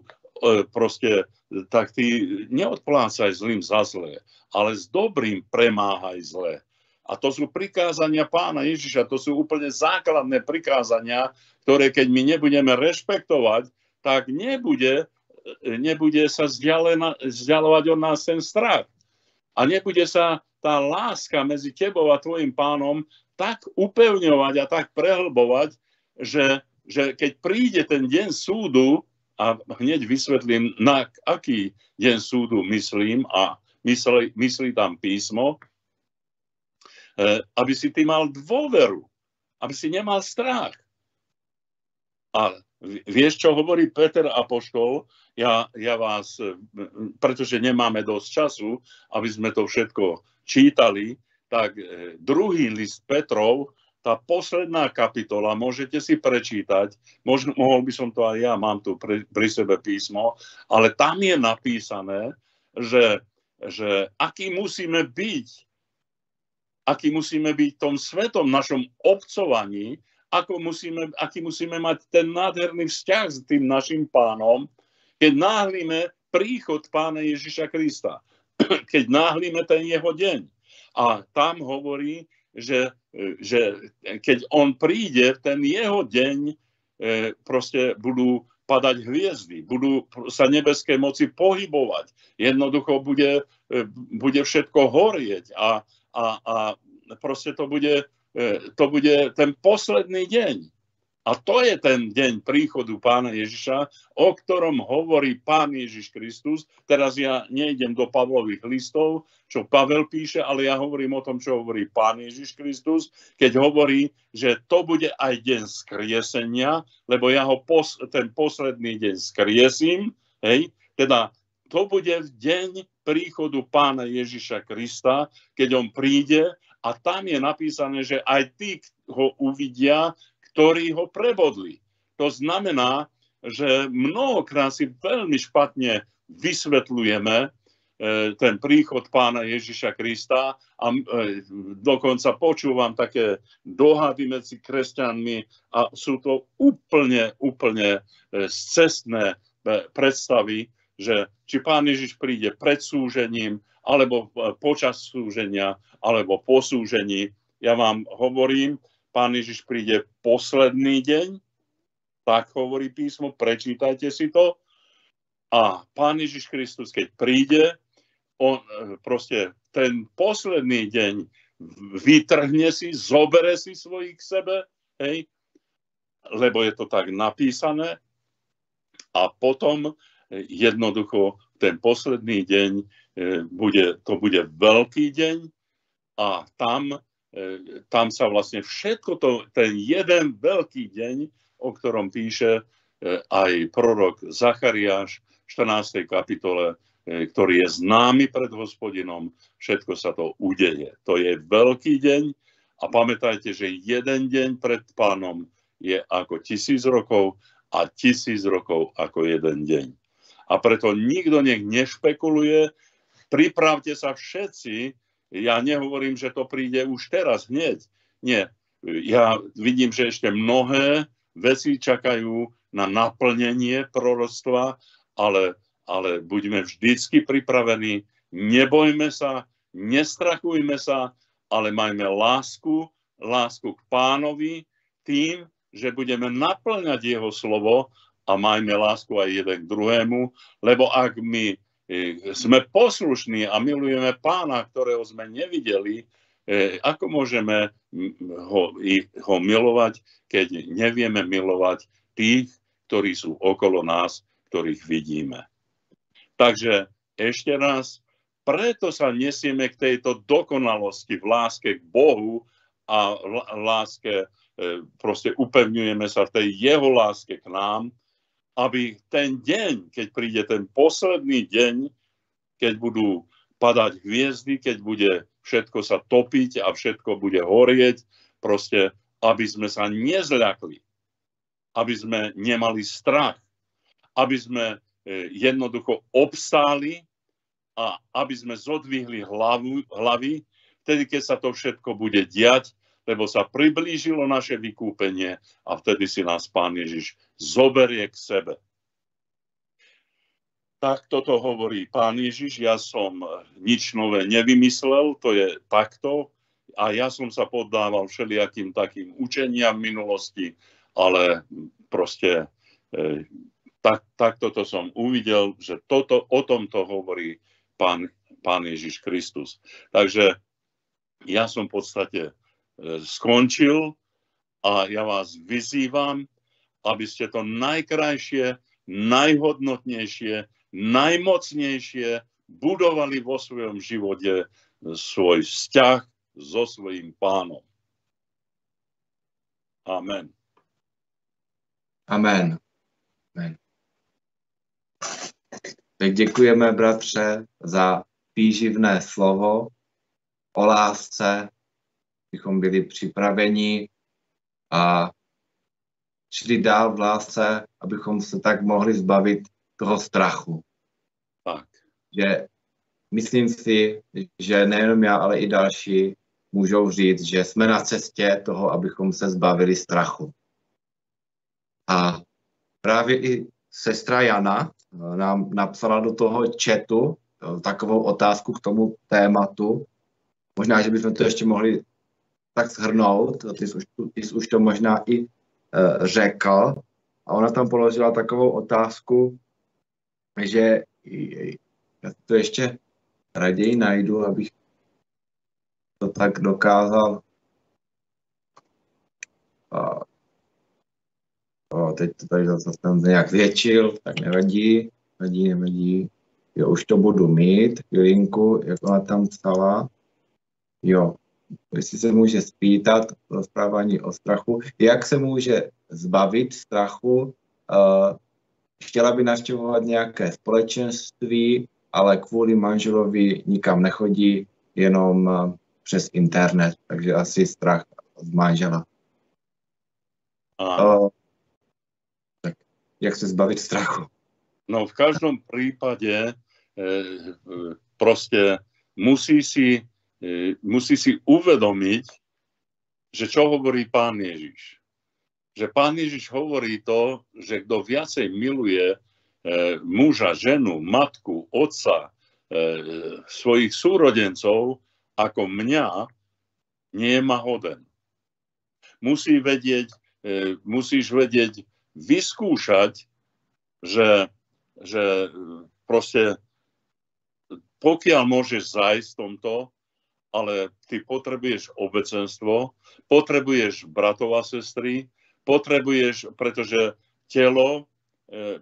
proste, tak ty neodplácaj zlým za zlé, ale s dobrým premáhaj zlé. A to sú prikázania Pána Ježiša, to sú úplne základné prikázania, ktoré keď my nebudeme rešpektovať, tak nebude sa vzdialovať od nás ten strach. A nebude sa tá láska medzi tebou a tvojim Pánom tak upevňovať a tak prehlbovať, že keď príde ten deň súdu, a hneď vysvetlím, na aký deň súdu myslím a myslí tam písmo, aby si ty mal dôveru, aby si nemal strach. A vieš, čo hovorí Peter apoštol? Ja vás, pretože nemáme dosť času, aby sme to všetko čítali, tak druhý list Petrov, tá posledná kapitola, môžete si prečítať, mohol by som to aj ja, mám tu pri sebe písmo, ale tam je napísané, že aký musíme byť v tom svetom našom obcovaní, aký musíme mať ten nádherný vzťah s tým našim Pánom, keď náhlíme príchod Pána Ježiša Krista, keď náhlíme ten jeho deň. A tam hovorí, že keď on príde, ten jeho deň proste budú padať hviezdy, budú sa nebeské moci pohybovať. Jednoducho bude všetko horieť a proste to bude ten posledný deň. A to je ten deň príchodu Pána Ježiša, o ktorom hovorí Pán Ježiš Kristus. Teraz ja nejdem do Pavlových listov, čo Pavel píše, ale ja hovorím o tom, čo hovorí Pán Ježiš Kristus, keď hovorí, že to bude aj deň skriesenia, lebo ja ho ten posledný deň skriesím, hej, teda to bude deň príchodu Pána Ježiša Krista, keď on príde a tam je napísané, že aj tí ho uvidia, ktorí ho prebodli. To znamená, že mnohokrát si veľmi špatne vysvetľujeme, ten príchod Pána Ježiša Krista a dokonca počúvam také dohady medzi kresťanmi a sú to úplne scestné predstavy, že či Pán Ježiš príde pred súžením, alebo počas súženia, alebo po súžení. Ja vám hovorím, Pán Ježiš príde posledný deň, tak hovorí písmo, prečítajte si to. A Pán Ježiš Kristus, keď príde, on proste ten posledný deň vytrhne si, zobere si svojich k sebe, hej, lebo je to tak napísané. A potom jednoducho ten posledný deň to bude veľký deň a tam sa vlastne všetko ten jeden veľký deň, o ktorom píše aj prorok Zachariáš v 14. kapitole, ktorý je známy pred Hospodinom, všetko sa to udeje. To je veľký deň a pamätajte, že jeden deň pred Pánom je ako 1000 rokov a 1000 rokov ako jeden deň. A preto nikto nech nešpekuluje, pripravte sa všetci, ja nehovorím, že to príde už teraz hneď. Nie, ja vidím, že ešte mnohé veci čakajú na naplnenie proroctva, ale buďme vždycky pripravení, nebojme sa, nestrachujme sa, ale majme lásku k Pánovi tým, že budeme naplňať jeho slovo a majme lásku aj jeden k druhému, lebo ak my sme poslušní a milujeme Pána, ktorého sme nevideli, ako môžeme ho milovať, keď nevieme milovať tých, ktorí sú okolo nás, ktorých vidíme. Takže ešte raz, preto sa nesieme k tejto dokonalosti v láske k Bohu a láske, proste upevňujeme sa v tej jeho láske k nám, aby ten deň, keď príde ten posledný deň, keď budú padať hviezdy, keď bude všetko sa topiť a všetko bude horieť, proste, aby sme sa nezľakli, aby sme nemali strach, aby sme jednoducho obstáli a aby sme zodvihli hlavy, vtedy, keď sa to všetko bude diať, lebo sa priblížilo naše vykúpenie a vtedy si nás Pán Ježiš zoberie k sebe. Tak toto hovorí Pán Ježiš, ja som nič nové nevymyslel, to je takto a ja som sa poddával všelijakým takým učeniam v minulosti, ale proste takto to som uvidel, že o tomto hovorí Pán Ježiš Kristus. Takže ja som v podstate skončil a ja vás vyzývam, aby ste to najkrajšie, najhodnotnejšie, najmocnejšie budovali vo svojom živote svoj vzťah so svojím Pánom. Amen. Amen. Amen. Tak děkujeme, bratře, za výživné slovo o lásce, abychom byli připraveni a šli dál v lásce, abychom se tak mohli zbavit toho strachu. Tak. Že myslím si, že nejenom já, ale i další můžou říct, že jsme na cestě toho, abychom se zbavili strachu. A právě i sestra Jana nám napsala do toho chatu takovou otázku k tomu tématu. Možná, že bychom to ještě mohli tak shrnout, ty jsi už to možná i řekl. A ona tam položila takovou otázku, že já to ještě raději najdu, abych to tak dokázal. Teď to tady zase jsem nějak zvětšil, tak nevadí. Jo, už to budu mít, chvilinku, jak ona tam psala. Jo, jestli se může spýtat rozprávání o strachu. Jak se může zbavit strachu? Chtěla by navštěvovat nějaké společenství, ale kvůli manželovi nikam nechodí, jenom přes internet. Takže asi strach z manžela. Tak jak se zbavit strachu? No v každom prípade proste musí si uvedomiť, že čo hovorí Pán Ježiš. Že Pán Ježiš hovorí to, že kto viacej miluje muža, ženu, matku, otca, svojich súrodencov ako mňa, nie je ma hoden. Musíš vedieť vyskúšať, že proste pokiaľ môžeš zájsť v tomto, ale ty potrebuješ obecenstvo, potrebuješ bratov a sestry, potrebuješ, pretože telo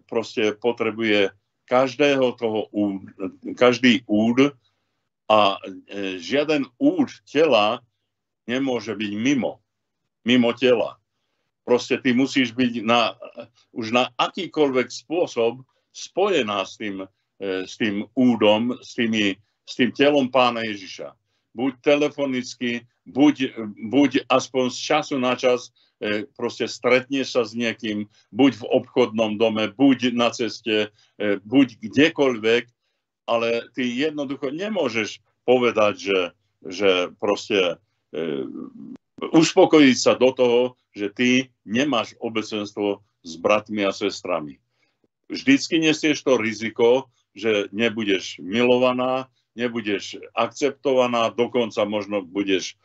proste potrebuje každý úd a žiaden úd tela nemôže byť mimo tela. Proste ty musíš byť už na akýkoľvek spôsob spojená s tým údom, s tým telom Pána Ježiša. Buď telefonicky, buď aspoň z času na čas proste stretneš sa s niekým, buď v obchodnom dome, buď na ceste, buď kdekoľvek, ale ty jednoducho nemôžeš povedať, že proste uspokojiť sa do toho, že ty nemáš obecenstvo s bratmi a sestrami. Vždycky nesieš to riziko, že nebudeš milovaná, nebudeš akceptovaná, dokonca budeš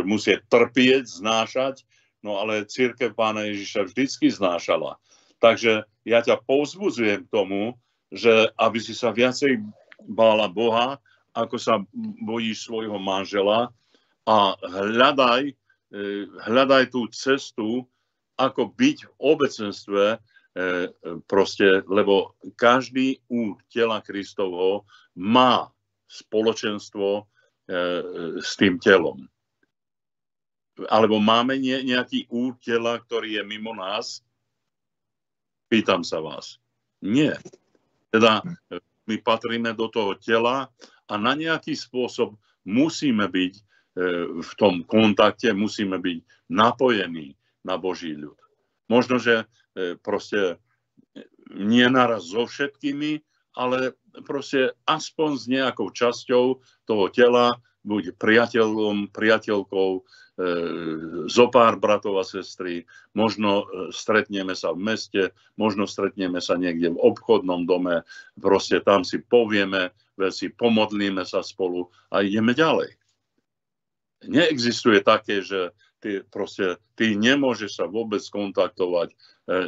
musieť trpieť, znášať, no ale cirkev Pána Ježiša vždycky znášala. Takže ja ťa povzbudzujem k tomu, že aby si sa viacej bála Boha, ako sa bojíš svojho manžela a hľadaj tú cestu, ako byť v obecenstve, proste, lebo každý úd tela Kristovho má spoločenstvo s tým telom. Alebo máme nejaký úd tela, ktorý je mimo nás? Pýtam sa vás. Nie. Teda my patríme do toho tela a na nejaký spôsob musíme byť v tom kontakte, musíme byť napojení na Boží ľud. Možno, že proste nie naraz so všetkými, ale proste aspoň s nejakou časťou toho tela, buď priateľom, priateľkou, zo pár bratov a sestry, možno stretneme sa v meste, možno stretneme sa niekde v obchodnom dome, proste tam si povieme veci, pomodlíme sa spolu a ideme ďalej. Neexistuje také, že ty nemôžeš sa vôbec kontaktovať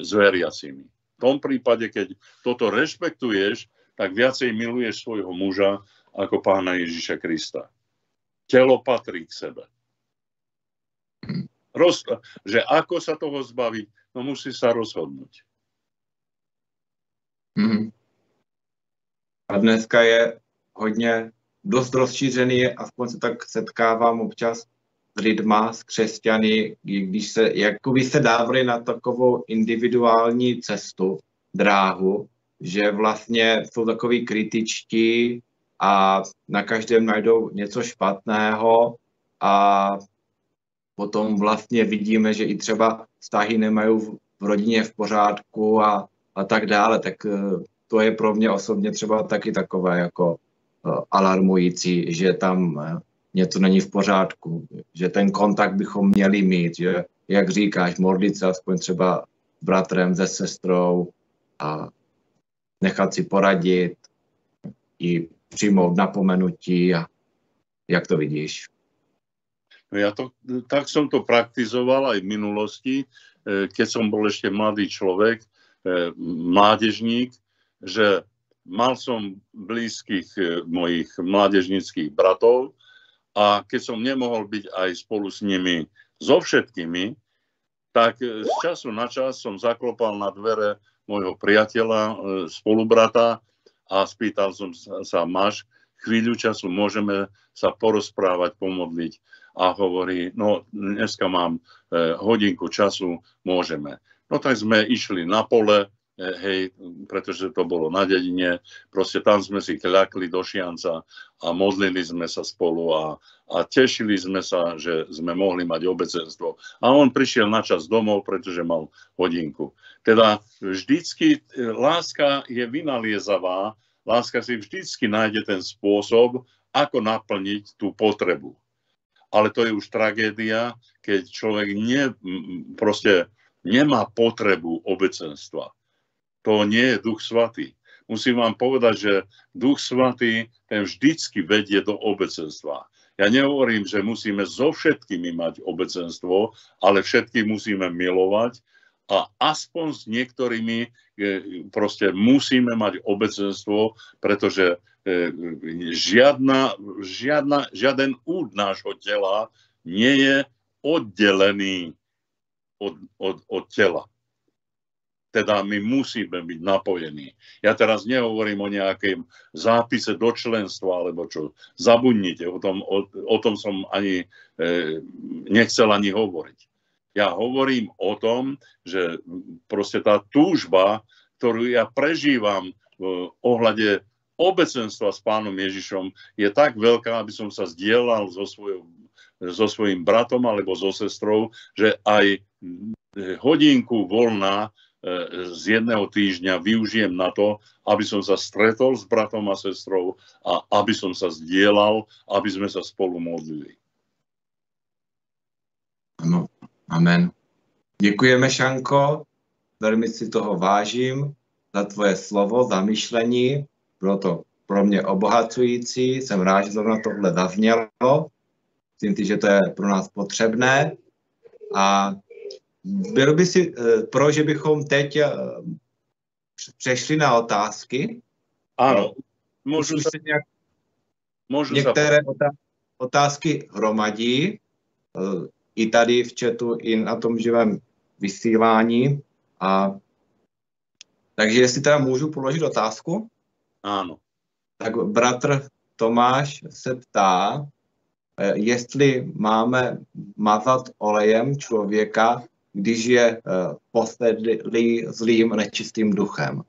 s veriacimi. V tom prípade, keď toto rešpektuješ, tak viacej miluješ svojho muža ako Pána Ježiša Krista. Telo patrí k sebe. Že ako sa toho zbaviť, no musí sa rozhodnúť. A dneska je hodně dost rozšířený, aspoň se tak setkávám občas s lidma, s křesťany, když se dávali na takovou individuální cestu, dráhu, že vlastně jsou takový kritičtí a na každém najdou něco špatného a potom vlastně vidíme, že i třeba vztahy nemají v rodině v pořádku a tak dále, tak to je pro mě osobně třeba taky takové jako alarmující, že tam něco není v pořádku, že ten kontakt bychom měli mít, že jak říkáš, modlit se aspoň třeba s bratrem, se sestrou a nechat si poradit i přijmout napomenutí a jak to vidíš? Tak som to praktizoval aj v minulosti, keď som bol ešte mladý človek, mládežník, že mal som blízkych mojich mládežníckých bratov a keď som nemohol byť aj spolu s nimi so všetkými, tak z času na čas som zaklopal na dvere môjho priateľa, spolubrata a spýtal som sa, máš chvíľu času, môžeme sa porozprávať, pomodliť. A hovorí, no dneska mám hodinku času, môžeme. No tak sme išli na pole, hej, pretože to bolo na dedine, proste tam sme si kľakli do šianca a modlili sme sa spolu a tešili sme sa, že sme mohli mať obecenstvo. A on prišiel na čas domov, pretože mal hodinku. Teda vždycky láska je vynaliezavá, láska si vždycky nájde ten spôsob, ako naplniť tú potrebu. Ale to je už tragédia, keď človek proste nemá potrebu obecenstva. To nie je Duch Svatý. Musím vám povedať, že Duch Svatý ten vždycky vedie do obecenstva. Ja nehovorím, že musíme so všetkými mať obecenstvo, ale všetkých musíme milovať a aspoň s niektorými proste musíme mať obecenstvo, pretože žiaden úd nášho tela nie je oddelený od tela. Teda my musíme byť napojení. Ja teraz nehovorím o nejakém zápise do členstva, alebo čo. Zabudnite, o tom som ani nechcel ani hovoriť. Ja hovorím o tom, že proste tá túžba, ktorú ja prežívam v ohľade obecenstva s Pánom Ježišom, je tak veľká, aby som sa zdieľal so svojím bratom alebo so sestrou, že aj hodinku voľná z jedného týždňa využijem na to, aby som sa stretol s bratom a sestrou a aby som sa zdieľal, aby sme sa spolu modlili. Ano, amen. Děkujeme, Šanko, velmi si toho vážím za tvoje slovo, za myšlení, bylo to pro mě obohacující, jsem rád, že zrovna tohle zaznělo, myslím si, že to je pro nás potřebné a bylo by si že bychom teď přešli na otázky. Ano, některé otázky hromadí, i tady v chatu, i na tom živém vysílání. Takže jestli teda můžu položit otázku? Ano. Tak bratr Tomáš se ptá, jestli máme mazat olejem člověka, když je posedlý zlým nečistým duchem.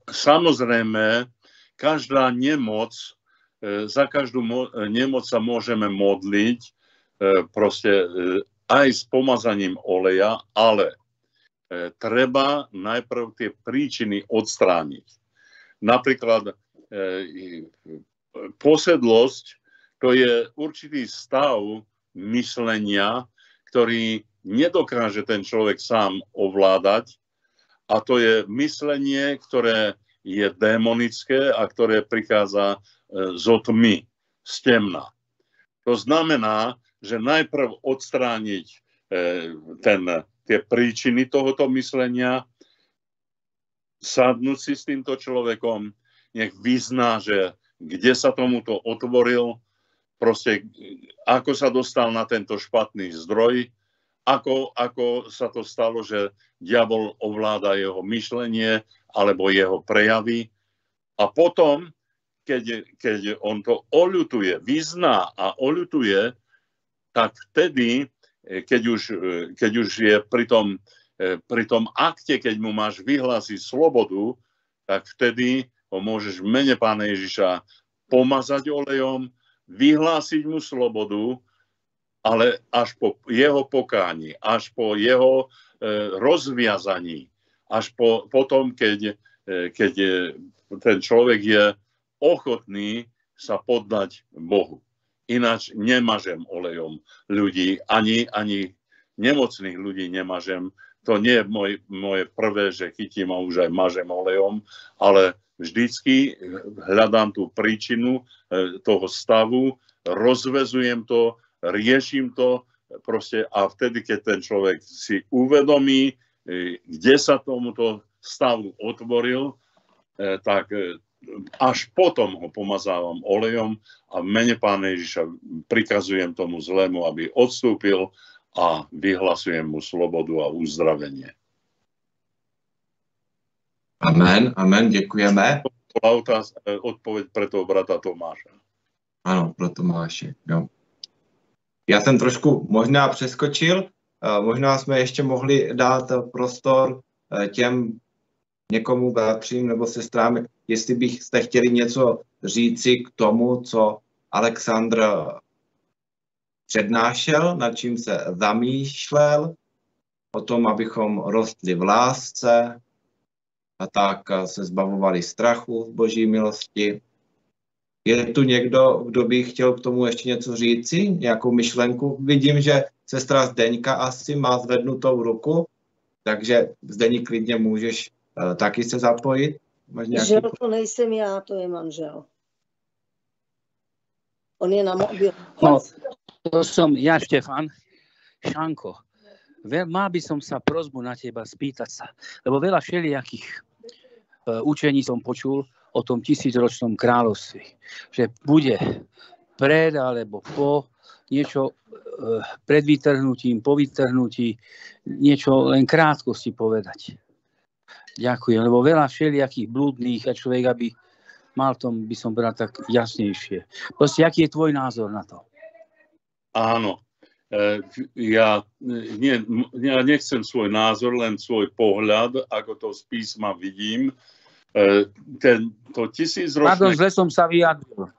Samozrejme, každá nemoc, za každú nemoc sa môžeme modliť proste aj s pomazaním oleja, ale treba najprv tie príčiny odstrániť. Napríklad posedlosť, to je určitý stav myslenia, ktorý nedokáže ten človek sám ovládať, a to je myslenie, ktoré je démonické a ktoré prichádza zo tmy, z temna. To znamená, že najprv odstrániť tie príčiny tohoto myslenia, sadnúť si s týmto človekom, nech vyzná, že kde sa tomuto otvoril, proste ako sa dostal na tento špatný zdroj, ako sa to stalo, že diabol ovláda jeho myšlenie alebo jeho prejavy. A potom, keď on to oľutuje, vyzná a oľutuje, tak vtedy, keď už je pri tom akte, keď mu máš vyhlásiť slobodu, tak vtedy ho môžeš v mene Pána Ježiša pomazať olejom, vyhlásiť mu slobodu, ale až po jeho pokáni, až po jeho rozviazaní, až potom, keď ten človek je ochotný sa poddať Bohu. Ináč nemažem olejom ľudí, ani nemocných ľudí nemažem. To nie je moje prvé, že chytím a už aj mažem olejom, ale vždycky hľadám tú príčinu toho stavu, rozvezujem to, riešim to proste a vtedy, keď ten človek si uvedomí, kde sa tomuto stavu otvoril, tak až potom ho pomazávam olejom a v mene Pána Ježiša prikazujem tomu zlému, aby odstúpil a vyhlasujem mu slobodu a uzdravenie. Amen, amen, děkujeme. To bola odpoveď pre toho brata Tomáša. Ano, pro Tomáše, jo. Já jsem trošku možná přeskočil Možná jsme ještě mohli dát prostor někomu bratřím nebo sestrám, jestli byste chtěli něco říci k tomu, co Alexandr přednášel, nad čím se zamýšlel, o tom, abychom rostli v lásce a tak se zbavovali strachu z Boží milosti. Je tu někdo, kdo by chtěl k tomu ještě něco říci, nějakou myšlenku? Vidím, že sestra Zdeňka asi má zvednutou ruku, takže Zdeňi klidně můžeš taky se zapojit. Že to nejsem já, to je manžel. On je na mobil. No, to som ja, Štefan Šanko. Mal by som sa prosbu na teba spýtať sa, lebo veľa všelijakých učení som počul o tom 1000-ročnom kráľovství, že bude pred alebo po, niečo pred vytrhnutím, po vytrhnutí, niečo len krátkosti povedať. Ďakujem, lebo veľa všelijakých blúdnych a človek, aby mal tom, by som bral tak jasnejšie. Proste, aký je tvoj názor na to? Áno. Ja nechcem svoj názor, len svoj pohľad, ako to z písma vidím. To 1000-ročné... Pardon, zle som sa vyjadril.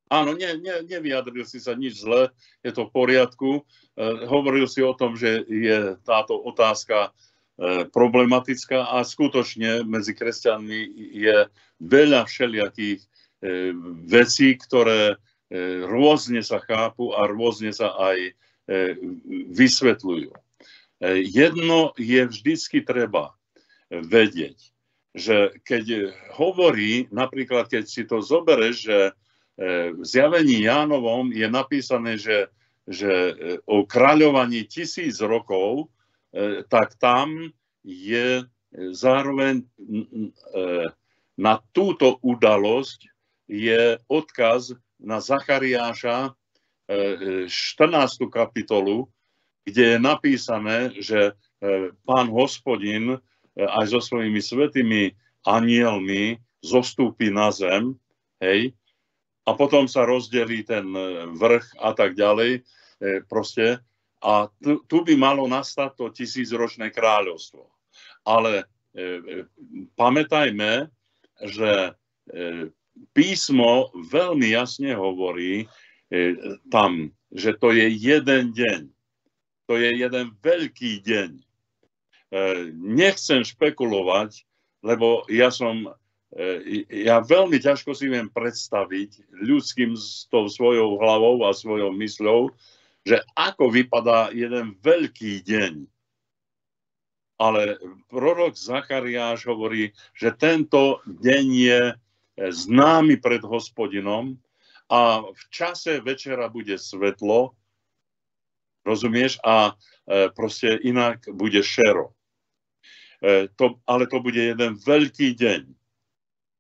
Áno, nevyjadril si sa nič zle, je to v poriadku. Hovoril si o tom, že je táto otázka problematická a skutočne medzi kresťanmi je veľa všelijakých vecí, ktoré rôzne sa chápu a rôzne sa aj vysvetľujú. Jedno je vždycky treba vedieť, že keď hovorí, napríklad keď si to zobereš, že v Zjavení Jánovom je napísané, že o kráľovaní 1000 rokov, tak tam je zároveň na túto udalosť je odkaz na Zachariáša 14. kapitolu, kde je napísané, že Pán Hospodin aj so svojimi svätými anielmi zostúpi na zem, hej, a potom sa rozdelí ten vrch a tak ďalej, proste. A tu by malo nastať to 1000-ročné kráľovstvo. Ale pamätajme, že písmo veľmi jasne hovorí tam, že to je jeden deň. To je jeden veľký deň. Nechcem špekulovať, lebo ja veľmi ťažko si viem predstaviť ľudským s tou svojou hlavou a svojou mysľou, že ako vypadá jeden veľký deň. Ale prorok Zachariáš hovorí, že tento deň je známy pred Hospodinom a v čase večera bude svetlo, rozumieš, a proste inak bude šero. Ale to bude jeden veľký deň.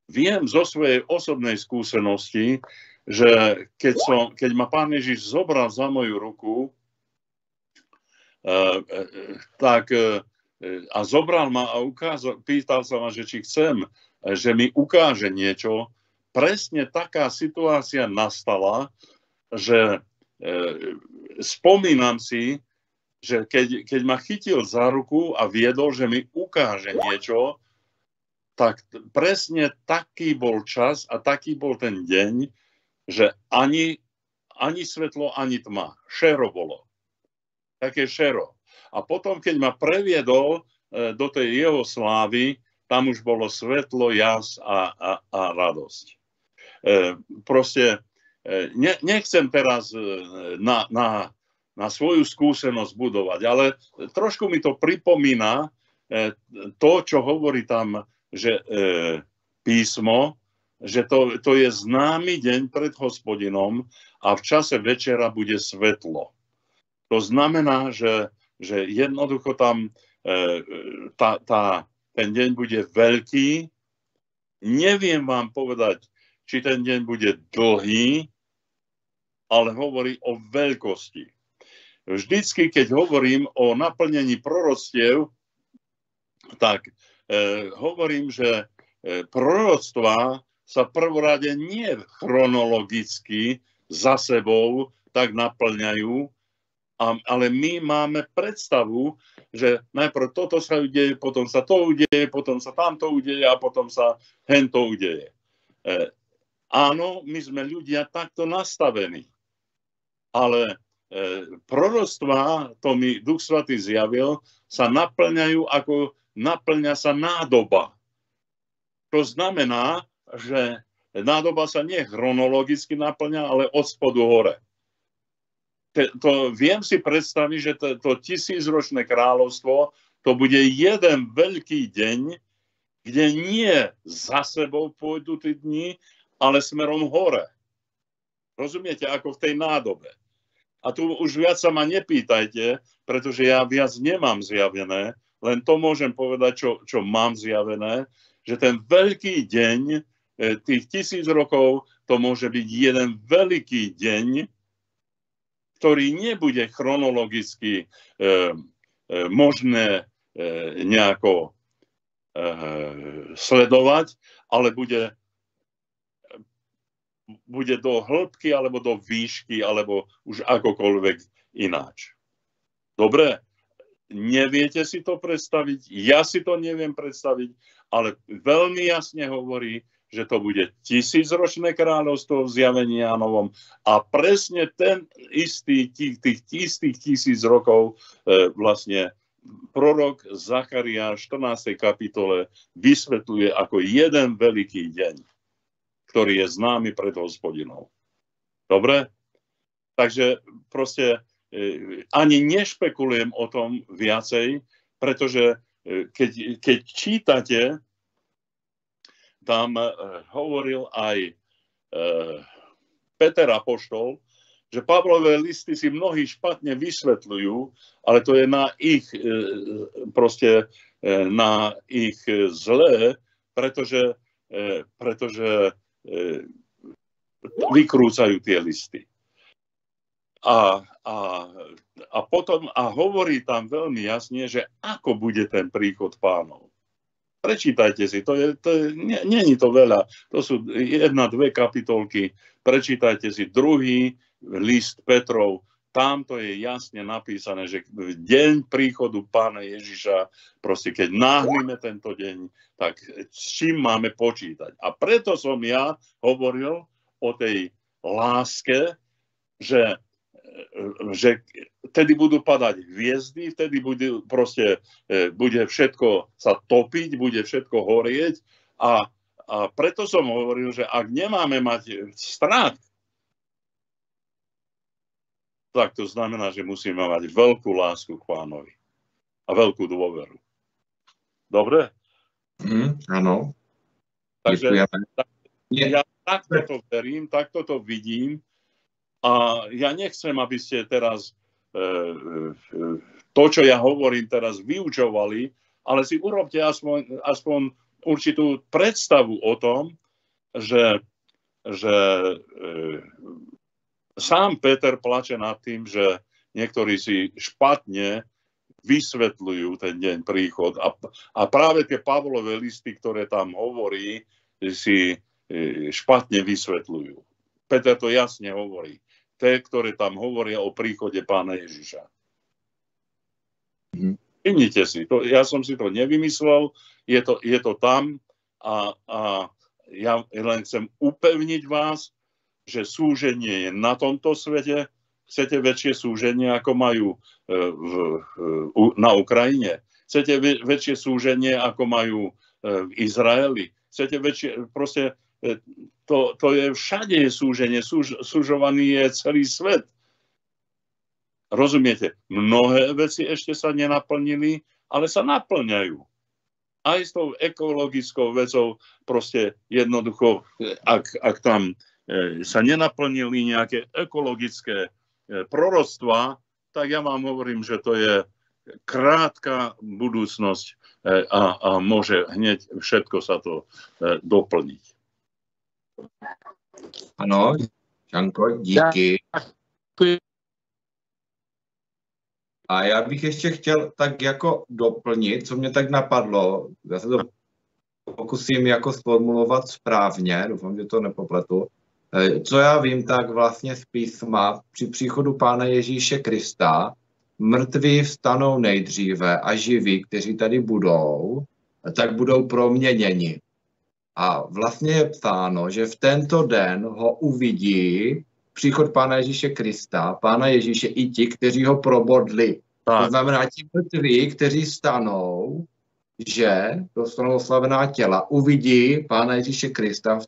Viem zo svojej osobnej skúsenosti, že keď ma Pán Ježiš zobral za moju ruku, a zobral ma a pýtal sa ma, že či chcem, že mi ukáže niečo, presne taká situácia nastala, že spomínam si, že keď ma chytil za ruku a viedol, že mi ukáže niečo, tak presne taký bol čas a taký bol ten deň, že ani svetlo, ani tma. Šero bolo. Také šero. A potom, keď ma previedol do tej jeho slávy, tam už bolo svetlo, jas a radosť. Proste nechcem teraz na svoju skúsenosť budovať, ale trošku mi to pripomína to, čo hovorí tam, že písmo, že to je známy deň pred Hospodinom a v čase večera bude svetlo. To znamená, že jednoducho tam ten deň bude veľký. Neviem vám povedať, či ten deň bude dlhý, ale hovorí o veľkosti. Vždycky, keď hovorím o naplnení proroctiev, tak hovorím, že proroctvá sa prvorade nie chronologicky za sebou tak naplňajú, Ale my máme predstavu, že najprv toto sa udeje, potom sa to udeje, potom sa tamto udeje a potom sa hento udeje. Áno, my sme ľudia takto nastavení. Ale proroctvá, to mi Duch Svätý zjavil, sa naplňajú ako naplňa sa nádoba. To znamená, že nádoba sa nie chronologicky naplňa, ale od spodu hore. To viem si predstaviť, že to 1000-ročné kráľovstvo, to bude jeden veľký deň, kde nie za sebou pôjdu tí dni, ale smerom hore. Rozumiete, ako v tej nádobe. A tu už viac sa ma nepýtajte, pretože ja viac nemám zjavené, len to môžem povedať, čo mám zjavené, že ten veľký deň, tých 1000 rokov, to môže byť jeden veľký deň, ktorý nebude chronologicky možné nejako sledovať, ale bude do hĺbky, alebo do výšky, alebo už akokoľvek ináč. Dobre? Neviete si to predstaviť, ja si to neviem predstaviť, ale veľmi jasne hovorí, že to bude 1000-ročné kráľovstvo v zjavení Jánovom a presne ten istý, tých istých 1000 rokov vlastne prorok Zachariáš v 14. kapitole vysvetľuje ako jeden veľký deň, ktorý je známy pred Hospodinou. Dobre? Takže proste ani nešpekulujem o tom viacej, pretože keď čítate, tam hovoril aj Peter apoštol, že Pavlové listy si mnohí špatne vysvetľujú, ale to je na ich na ich zlé, pretože vykrúcajú tie listy. A potom hovorí tam veľmi jasne, že ako bude ten príchod Pánov. Prečítajte si, nie je to veľa, to sú 1-2 kapitolky, prečítajte si druhý list Petrov, tam to je jasne napísané, že v deň príchodu Pána Ježiša, proste keď náhlíme tento deň, tak s čím máme počítať. A preto som ja hovoril o tej láske, že vtedy budú padať hviezdy, vtedy bude všetko sa topiť, bude všetko horieť a preto som hovoril, že ak nemáme mať strach, tak to znamená, že musíme mať veľkú lásku k Pánovi a veľkú dôveru. Dobre? Áno. Takže ja takto to verím, takto to vidím. A ja nechcem, aby ste teraz to, čo ja hovorím, teraz vyučovali, ale si urobte aspoň určitú predstavu o tom, že sám Peter plače nad tým, že niektorí si špatne vysvetľujú ten deň príchod. A práve tie Pavlové listy, ktoré tam hovorí, si špatne vysvetľujú. Peter to jasne hovorí. Tie, ktoré tam hovoria o príchode Pána Ježiša. Všimnite si, ja som si to nevymyslel, je to tam a ja len chcem upevniť vás, že súženie je na tomto svete. Chcete väčšie súženie, ako majú na Ukrajine. Chcete väčšie súženie, ako majú v Izraeli. Chcete väčšie, proste to je všade je súženie. Súžovaný je celý svet. Rozumiete? Mnohé veci ešte sa nenaplnili, ale sa naplňajú. Aj s tou ekologickou vecou proste jednoducho, ak tam sa nenaplnili nejaké ekologické proroctvá, tak ja vám hovorím, že to je krátka budúcnosť a môže hneď všetko sa to doplniť. Ano, Žanko, díky. A já bych ještě chtěl tak jako doplnit, co mě tak napadlo. Já se to pokusím jako sformulovat správně, doufám, že to nepopletu. Co já vím, tak vlastně z písma při příchodu Pána Ježíše Krista mrtví vstanou nejdříve a živí, kteří tady budou, tak budou proměněni. A vlastně je psáno, že v tento den ho uvidí příchod Pána Ježíše Krista, Pána Ježíše i ti, kteří ho probodli. Tak. To znamená, ti mrtví, kteří stanou, že dostanou oslavená těla, uvidí Pána Ježíše Krista v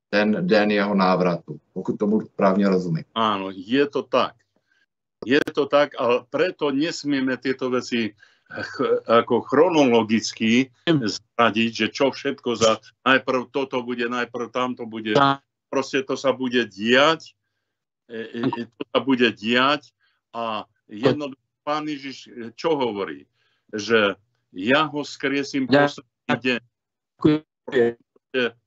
ten den jeho návratu, pokud tomu správně rozumím. Áno, je to tak. Je to tak, ale preto nesmieme tieto veci ako chronologicky zradiť, že čo všetko za najprv toto bude, najprv tamto bude. Proste to sa bude diať, a jednoducho Pán Ježiš čo hovorí? Že ja ho skriesím posledný deň.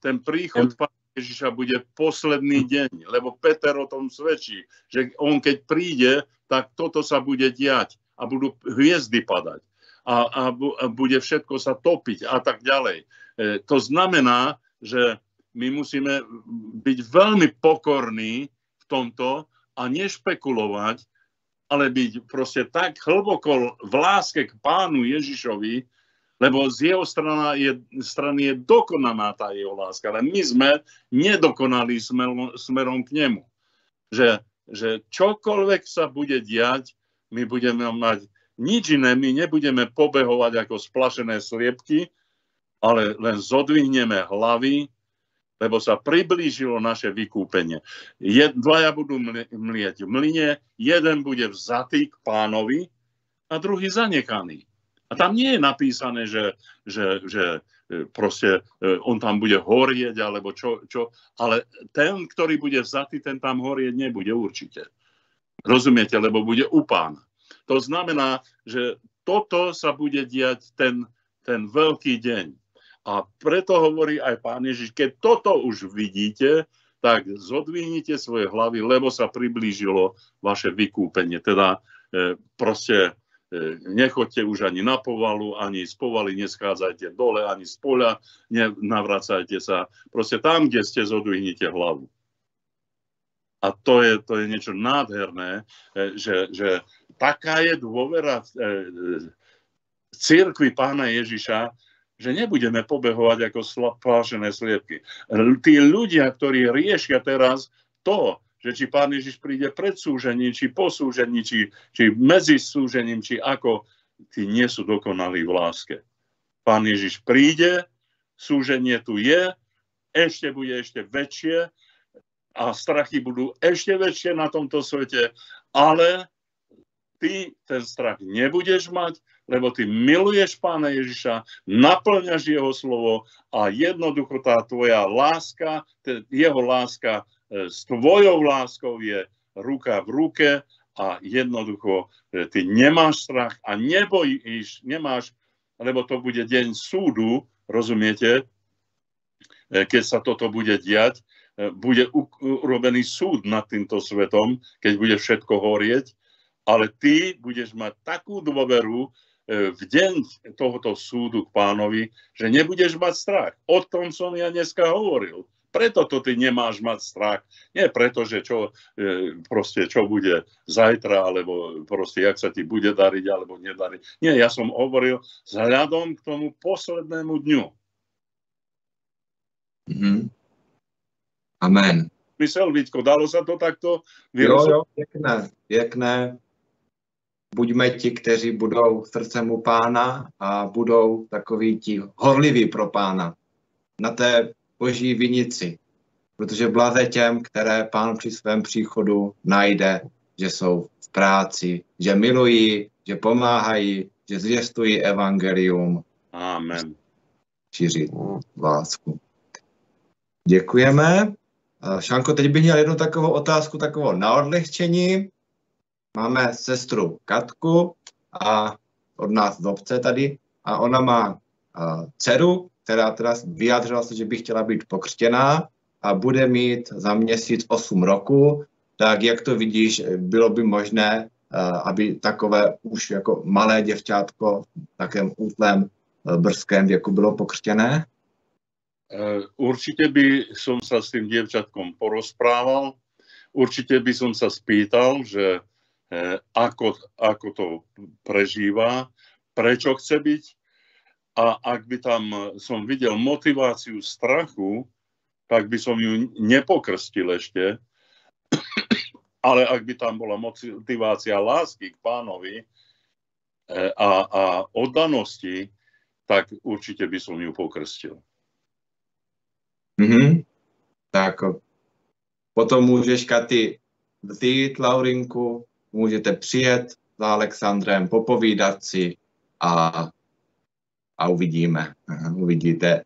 Ten príchod Pána Ježiša bude posledný deň, lebo Peter o tom svedčí, že on keď príde, tak toto sa bude diať a budú hviezdy padať a bude všetko sa topiť a tak ďalej. To znamená, že my musíme byť veľmi pokorní v tomto a nešpekulovať, ale byť proste tak hlboko v láske k Pánu Ježišovi, lebo z jeho strany je dokonaná tá jeho láska, ale my sme nedokonali smerom k nemu. Že čokoľvek sa bude diať, my budeme mať nič iné, my nebudeme pobehovať ako splašené sliepky, ale len zodvihneme hlavy, lebo sa priblížilo naše vykúpenie. Dvaja budú mlieť v mlyne, jeden bude vzatý k Pánovi a druhý zanechaný. A tam nie je napísané, že proste on tam bude horieť, alebo čo, ale ten, ktorý bude vzatý, ten tam horieť nebude určite. Rozumiete? Lebo bude u Pána. To znamená, že toto sa bude diať ten veľký deň. A preto hovorí aj Pán Ježiš, keď toto už vidíte, tak zodvihnite svoje hlavy, lebo sa priblížilo vaše vykúpenie. Teda proste nechoďte už ani na povalu, ani z povaly neschádzajte dole, ani z poľa, navracajte sa. Proste tam, kde ste, zodvihnite hlavu. A to je niečo nádherné, že taká je dôvera cirkvi Pána Ježiša, že nebudeme pobehovať ako splášené sliepky. Tí ľudia, ktorí riešia teraz to, že či Pán Ježiš príde pred súžením, či po súžení, či medzi súžením, či ako, tí nie sú dokonalí v láske. Pán Ježiš príde, súženie tu je, bude ešte väčšie a strachy budú ešte väčšie na tomto svete, ale ty ten strach nebudeš mať, lebo ty miluješ Pána Ježiša, naplňaš jeho slovo a jednoducho tá tvoja láska, jeho láska s tvojou láskou je ruka v ruke a jednoducho ty nemáš strach a nemáš, lebo to bude deň súdu, rozumiete? Keď sa toto bude diať, bude urobený súd nad týmto svetom, keď bude všetko horieť, ale ty budeš mať takú dôveru v deň tohoto súdu k Pánovi, že nebudeš mať strach. O tom som ja dneska hovoril. Preto to ty nemáš mať strach. Nie preto, že čo bude zajtra, alebo proste jak sa ti bude dariť, alebo nedariť. Nie, ja som hovoril vzhľadom k tomu poslednému dňu. Mm-hmm. Amen. Mysel, Víťko, dalo sa to takto? Jo, pěkné. Buďme ti, kteří budou srdcem u Pána a budou takoví ti horliví pro Pána na té boží vinici. Protože blaze těm, které Pán při svém příchodu najde, že jsou v práci, že milují, že pomáhají, že zvěstují evangelium. Amen. Šířit lásku. Děkujeme. Šanko, teď bych měl jednu takovou otázku, takovou na odlehčení. Máme sestru Katku a od nás z obce tady a ona má dceru, která teda vyjádřila se, že by chtěla být pokřtěná a bude mít za měsíc 8 roku. Tak jak to vidíš, bylo by možné, aby takové už jako malé děvčátko v takém útlém brzkém věku bylo pokřtěné? Určite by som sa s tým dievčatkom porozprával, určite by som sa spýtal, že ako to prežíva, prečo chce byť, a ak by tam som videl motiváciu strachu, tak by som ju nepokrstil ešte, ale ak by tam bola motivácia lásky k Pánovi a oddanosti, tak určite by som ju pokrstil. Tak potom můžeš, Katy, vzít Laurinku, můžete přijet za Alexandrem, popovídat si a uvidíme. Uvidíte,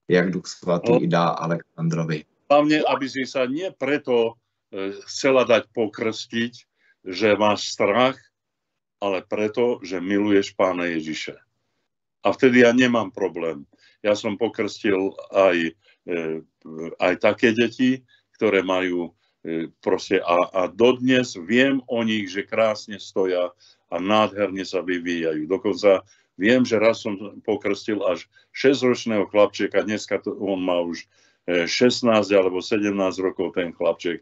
jak Duch Svatý dá Alexandrovi. Hlavne, aby si sa nie preto chcela dať pokrstiť, že máš strach, ale preto, že miluješ Pána Ježiša. A vtedy ja nemám problém. Ja som pokrstil aj také deti, ktoré majú proste a dodnes viem o nich, že krásne stoja a nádherne sa vyvíjajú. Dokonca viem, že raz som pokrstil až 6-ročného chlapčeka, dneska on má už 16 alebo 17 rokov ten chlapček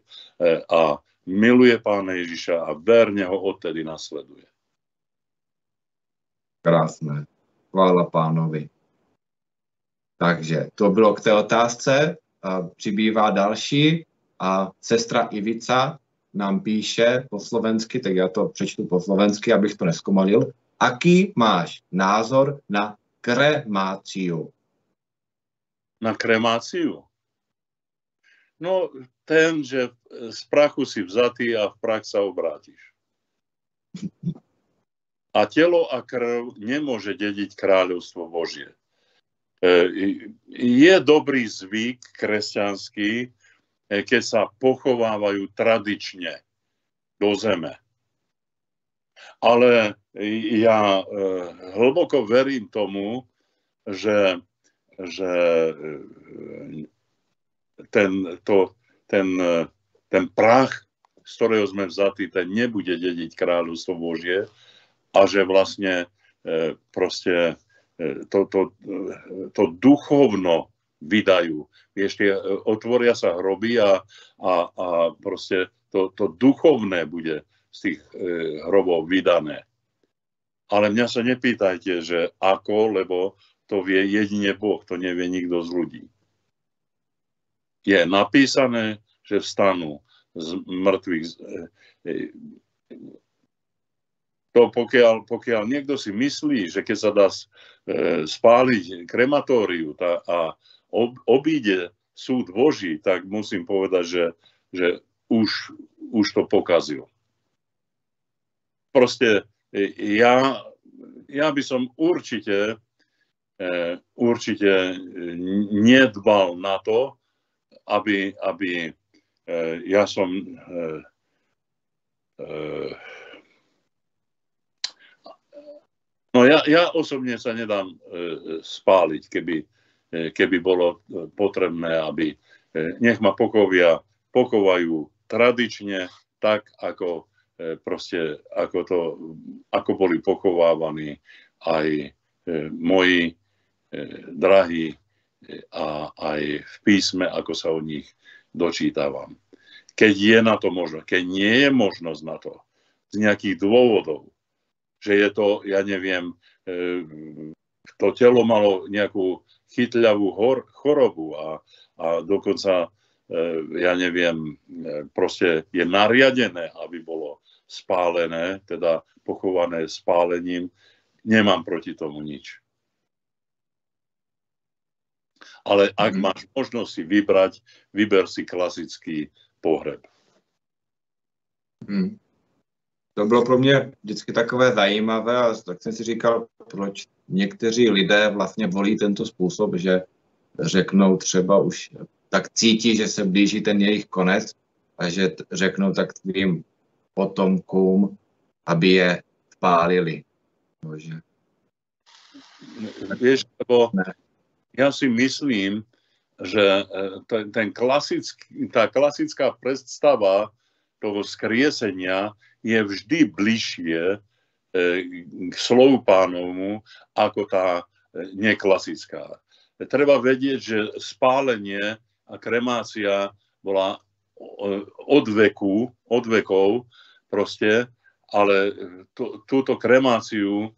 a miluje Pána Ježiša a verne ho odtedy nasleduje. Krásné. Chvála Pánovi. Takže to bylo k té otázce. Přibývá další a sestra Ivica nám píše po slovensky, tak já to přečtu po slovensky, abych to neskomalil. Aký máš názor na kremáciu? Na kremáciu? No, ten, že z prachu si vzatý a v prach sa obrátiš. A telo a krv nemôže dediť kráľovstvo Božie. Je dobrý zvyk kresťanský, keď sa pochovávajú tradične do zeme. Ale ja hlboko verím tomu, že ten prach, z ktorého sme vzatí, ten nebude dediť kráľovstvo Božie a že vlastne proste to duchovno vydajú. Vieš, otvoria sa hroby a proste to duchovné bude z tých hrobov vydané. Ale mňa sa nepýtajte, že ako, lebo to vie jedine Boh, to nevie nikto z ľudí. Je napísané, že vstanú z mŕtvych. To pokiaľ niekto si myslí, že keď sa dá spáliť krematóriu a obíde súd Boží, tak musím povedať, že už to pokazil. Proste ja by som určite nedbal na to, aby ja som no ja osobne sa nedám spáliť, keby bolo potrebné, aby nech ma pokovajú tradične tak, ako proste ako boli pochovávaní aj moji drahí a aj v písme, ako sa o nich dočítavam. Keď je na to možnosť, keď nie je možnosť na to, z nejakých dôvodov, že je to, ja neviem, to telo malo nejakú chytľavú chorobu a dokonca, ja neviem, proste je nariadené, aby bolo spálené, teda pochované spálením, nemám proti tomu nič. Ale ak máš možnosť si vyber si klasický pohreb. To bylo pro mě vždycky takové zajímavé a tak jsem si říkal, proč někteří lidé vlastně volí tento způsob, že řeknou třeba už tak cítí, že se blíží ten jejich konec a že řeknou tak svým potomkům, aby je spálili. Bože. Vieš, lebo ja si myslím, že tá klasická predstava toho skriesenia je vždy bližšie k slovu Pánovmu ako tá neklasická. treba vedieť, že spálenie a kremácia bola od vekov proste, ale túto kremáciu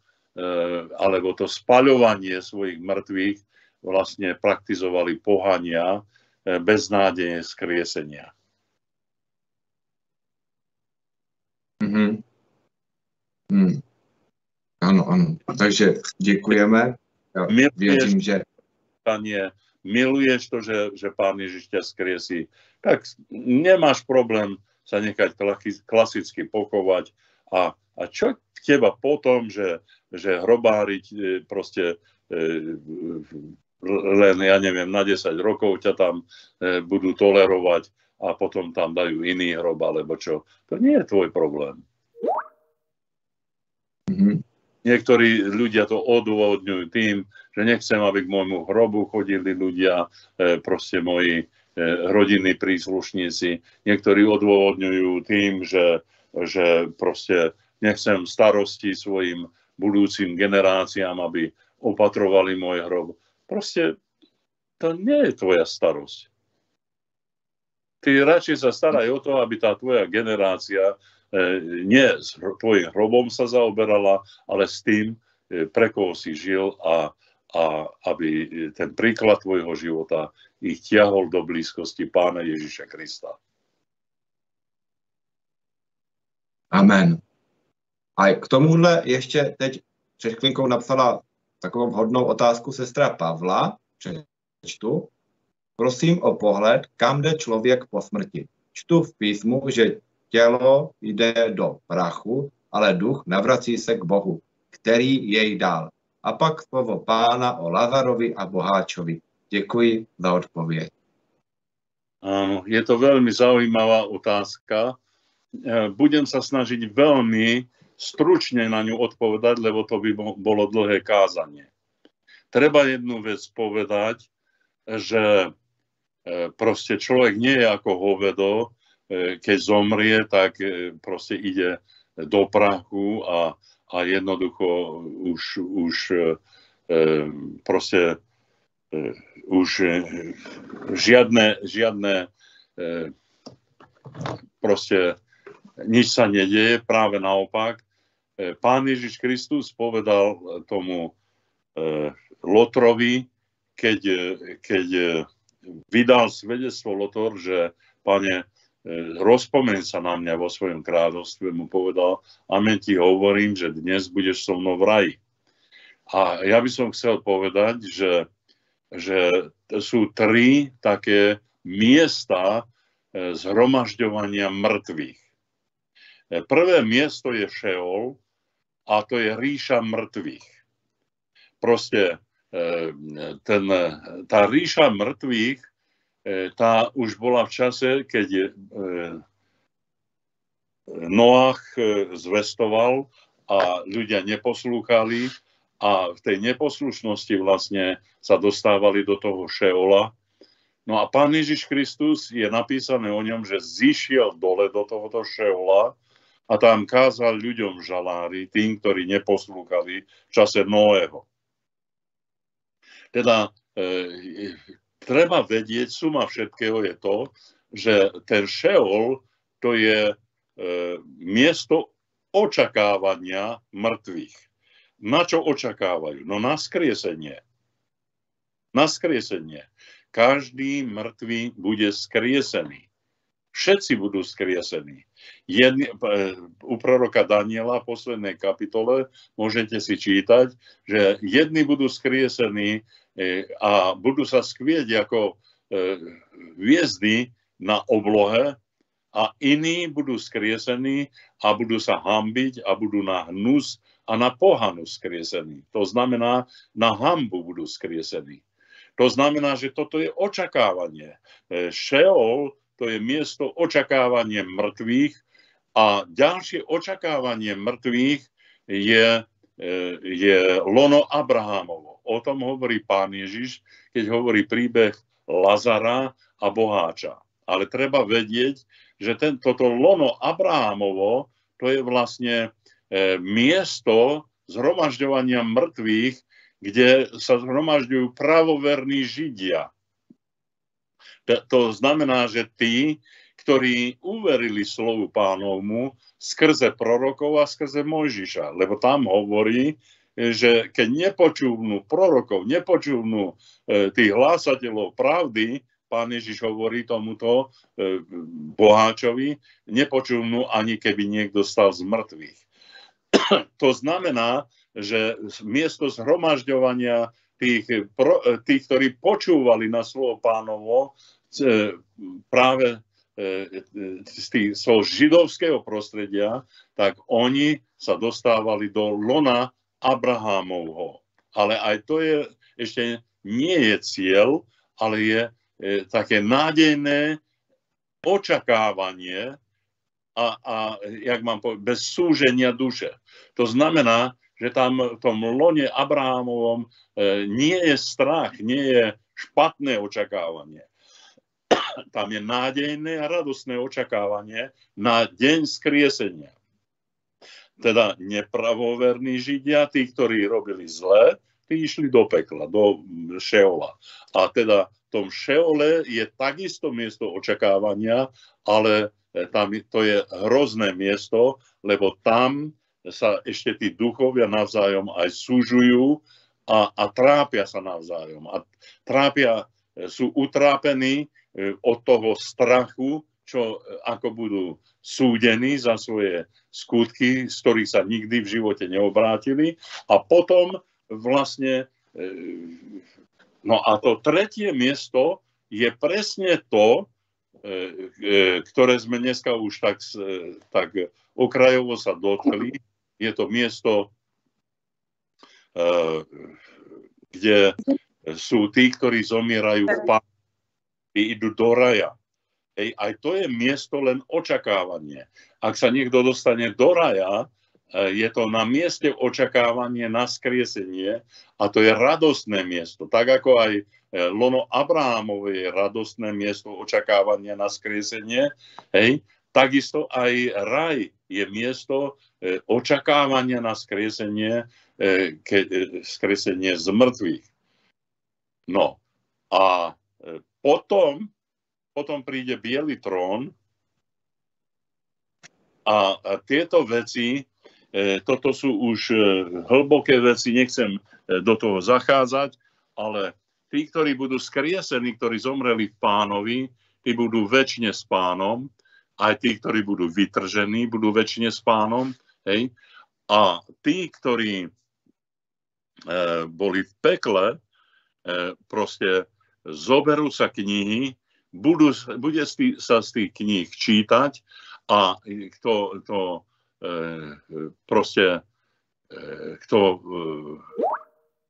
alebo to spaľovanie svojich mŕtvych vlastne praktizovali pohania bez nádeje skriesenia. Ano. Takže děkujeme. Ja věřím, že... Miluješ to, že Pán Ježiš ťa skriesí, tak nemáš problém sa nechať klasicky pochovať. A čo teba potom, že hrobáriť proste len, ja neviem, na 10 rokov ťa tam budú tolerovať a potom tam dajú iný hrob, alebo čo. To nie je tvoj problém. Niektorí ľudia to odôvodňujú tým, že nechcem, aby k môjmu hrobu chodili ľudia, proste moji rodinní príslušníci. Niektorí odôvodňujú tým, že proste nechcem starosti svojim budúcim generáciám, aby opatrovali môj hrob. Proste to nie je tvoja starosť. Ty radšej sa staraj o to, aby tá tvoja generácia nie s tvojim hrobom sa zaoberala, ale s tým, pre koho si žil a aby ten príklad tvojho života ich ťahol do blízkosti Pána Ježiša Krista. Amen. A k tomuhle ještě teď před chvíľkou napsala takovou vhodnou otázku sestra Pavla. Čtu. Prosím o pohled, kam jde člověk po smrti. Čtu v písmu, že tělo jde do prachu, ale duch navrací se k Bohu, který jej dal. A pak slovo Pána o Lazarovi a boháčovi. Děkuji za odpověď. Áno, je to veľmi zaujímavá otázka. Budem sa snažiť veľmi stručne na ňu odpovedať, lebo to by bolo dlhé kázanie. Treba jednu vec povedať, že proste človek nie je ako hovedo, keď zomrie, tak proste ide do prachu a jednoducho už proste už žiadne proste nič sa nedieje, práve naopak. Pán Ježiš Kristus povedal tomu Lotrovi, keď vydal svedectvo Lotor, že Pane, rozpomeň sa na mňa vo svojom kráľovstve, mu povedal, amen ti hovorím, že dnes budeš so mnou v raji. A ja by som chcel povedať, že sú 3 také miesta zhromažďovania mŕtvych. Prvé miesto je Šeol a to je ríša mŕtvych. Proste tá ríša mŕtvych, tá už bola v čase, keď Noach zvestoval a ľudia neposlúchali a v tej neposlušnosti vlastne sa dostávali do toho Šeola. No a Pán Ježiš Kristus, je napísané o ňom, že zišiel dole do tohoto Šeola a tam kázal ľuďom žalári, tým, ktorí neposlúchali v čase Noého. Teda treba vedieť, suma všetkého je to, že ten Šeol to je miesto očakávania mŕtvych. Na čo očakávajú? No na skriesenie. Na skriesenie. Každý mŕtvy bude skriesený. Všetci budú skriesení. U proroka Daniela v poslednej kapitole môžete si čítať, že jedni budú skriesení a budú sa skvieť ako hviezdy na oblohe a iní budú skriesení a budú sa hanbiť a budú na hnus a na pohanu skriesení. To znamená, na hanbu budú skriesení. To znamená, že toto je očakávanie. Šeol, to je miesto očakávania mŕtvych a ďalšie očakávanie mŕtvych je lono Abrahámovo. O tom hovorí Pán Ježiš, keď hovorí príbeh Lazara a boháča. Ale treba vedieť, že toto lono Abrahámovo, to je vlastne miesto zhromažďovania mŕtvych, kde sa zhromažďujú pravoverní Židia. To znamená, že tí, ktorí uverili slovu Pánovmu skrze prorokov a skrze Mojžiša. Lebo tam hovorí, že keď nepočúvnú prorokov, nepočúvnú tých hlásateľov pravdy, Pán Ježiš hovorí tomuto boháčovi, nepočúvnu ani keby niekto stal z mŕtvych. To znamená, že miesto zhromažďovania tých, ktorí počúvali na slovo Pánovo práve z svojho židovského prostredia, tak oni sa dostávali do lona Abrahámovho. Ale aj to je ešte nie je cieľ, ale je také nádejné očakávanie a jak mám povedať, bez súženia duše. To znamená, že tam v tom lone Abrahámovom nie je strach, nie je špatné očakávanie. Tam je nádejné a radostné očakávanie na deň skriesenia. Teda nepravoverní Židia, tí, ktorí robili zle, tí išli do pekla, do Šeola. A teda v tom Šeole je takisto miesto očakávania, ale tam to je hrozné miesto, lebo tam sa ešte tí duchovia navzájom aj súžujú a trápia sa navzájom. A sú utrápení od toho strachu, čo ako budú súdení za svoje skutky, z ktorých sa nikdy v živote neobrátili. A potom vlastne, no a to tretie miesto je presne to, ktoré sme dneska už tak okrajovo sa dotkli. Je to miesto, kde sú tí, ktorí zomierajú v páni, idú do raja. Aj to je miesto len očakávanie. Ak sa niekto dostane do raja, je to na mieste očakávanie na skriesenie a to je radostné miesto. Tak ako aj lono Abrahámové je radostné miesto očakávania na skriesenie, takisto aj raj je miesto očakávania na skriesenie, skriesenie z mŕtvych. No a potom príde biely trón a tieto veci, toto sú už hlboké veci, nechcem do toho zachádzať, ale tí, ktorí budú skriesení, ktorí zomreli v Pánovi, tí budú večne s Pánom, aj tí, ktorí budú vytržení, budú večne s Pánom. Hej? A tí, ktorí boli v pekle, proste zoberú sa knihy, bude sa z tých kníh čítať a kto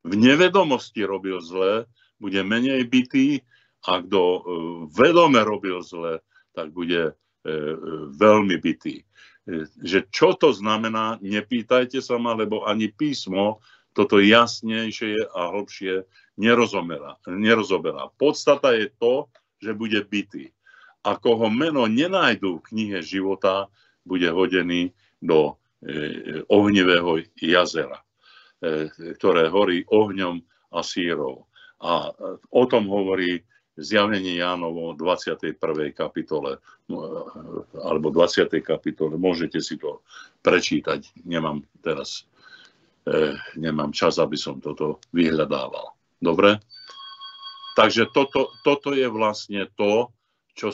v nevedomosti robil zle, bude menej bitý a kto vedome robil zle, tak bude veľmi bitý. Že čo to znamená, nepýtajte sa ma, lebo ani písmo toto jasnejšie a hlbšie nerozoberá. Podstata je to, že bude bitý. A koho meno nenájdú v knihe života, bude hodený do ohnivého jazera, ktoré horí ohňom a sírov. A o tom hovorí Zjavenie Jánovo 21. kapitole, alebo 20. kapitole. Môžete si to prečítať. Nemám čas, aby som toto vyhľadával. Dobre? Takže toto je vlastne to, čo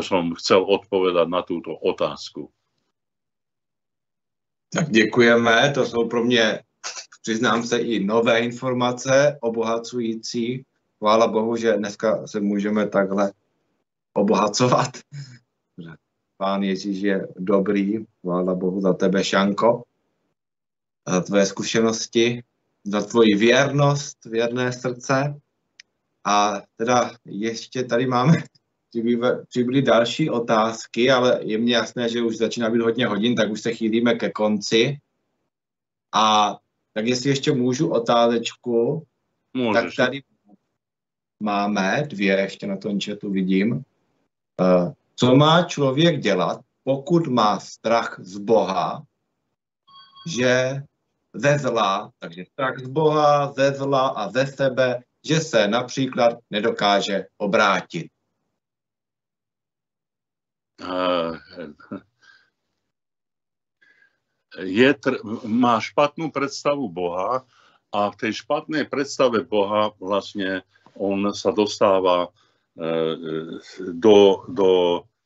som chcel odpovedať na túto otázku. Tak děkujeme, to jsou pro mě, přiznám se, i nové informace, obohacující. Chvála Bohu, že dneska se můžeme takhle obohacovat. Pán Ježíš je dobrý, chvála Bohu za tebe, Šanko, za tvé zkušenosti, za tvoji věrnost, věrné srdce. A teda ještě tady máme, přibyly další otázky, ale je mně jasné, že už začíná být hodně hodin, tak už se chýlíme ke konci. A tak jestli ještě můžu otázečku, tak tady máme dvě, ještě na tom chatu vidím. Co má člověk dělat, pokud má strach z Boha, že ze zla, takže strach z Boha, ze zla a ze sebe, že se například nedokáže obrátit. Má špatnú predstavu Boha a v tej špatnej predstave Boha vlastne on sa dostáva do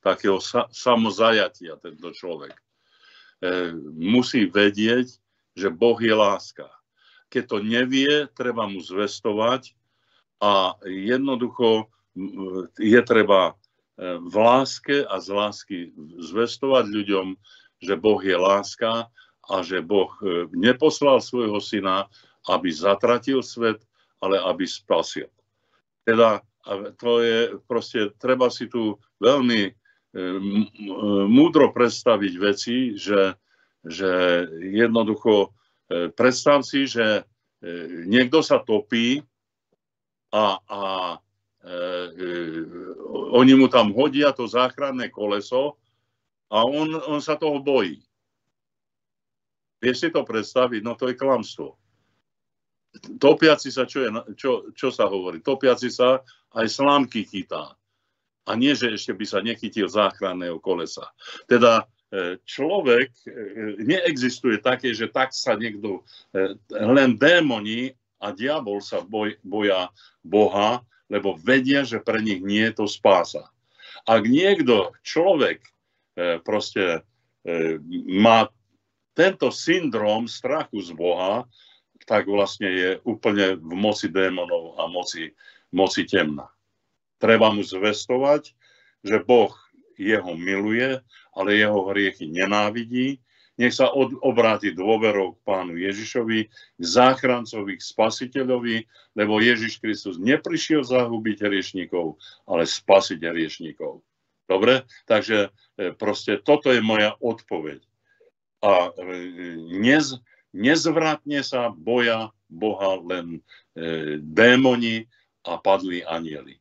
takého samozajatia, tento človek. Musí vedieť, že Boh je láska. Keď to nevie, treba mu zvestovať a jednoducho je treba v láske a z lásky zvestovať ľuďom, že Boh je láska a že Boh neposlal svojho syna, aby zatratil svet, ale aby spasil. Teda to je proste, treba si tu veľmi múdro predstaviť veci, že jednoducho predstav si, že niekto sa topí a oni mu tam hodia to záchranné koleso a on sa toho bojí. Vieš si to predstaviť? No to je klamstvo. Topiaci sa, čo sa hovorí? Topiaci sa aj slámky chytá. A nie, že ešte by sa nechytil záchranného kolesa. Teda človek, neexistuje také, že tak sa niekto, len démoni a diabol sa boja Boha, lebo vedia, že pre nich nie je to spása. Ak niekto, človek proste má tento syndrom strachu z Boha, tak vlastne je úplne v moci démonov a moci temna. Treba mu zvestovať, že Boh jeho miluje, ale jeho hriechy nenávidí. Nech sa obráti dôverou k Pánu Ježišovi, k záchrancovi, k spasiteľovi, lebo Ježiš Kristus neprišiel zahubiť hriešnikov, ale spasiť hriešnikov. Dobre? Takže proste toto je moja odpoveď. A nezvratne sa boja Boha len démoni a padlí anjeli.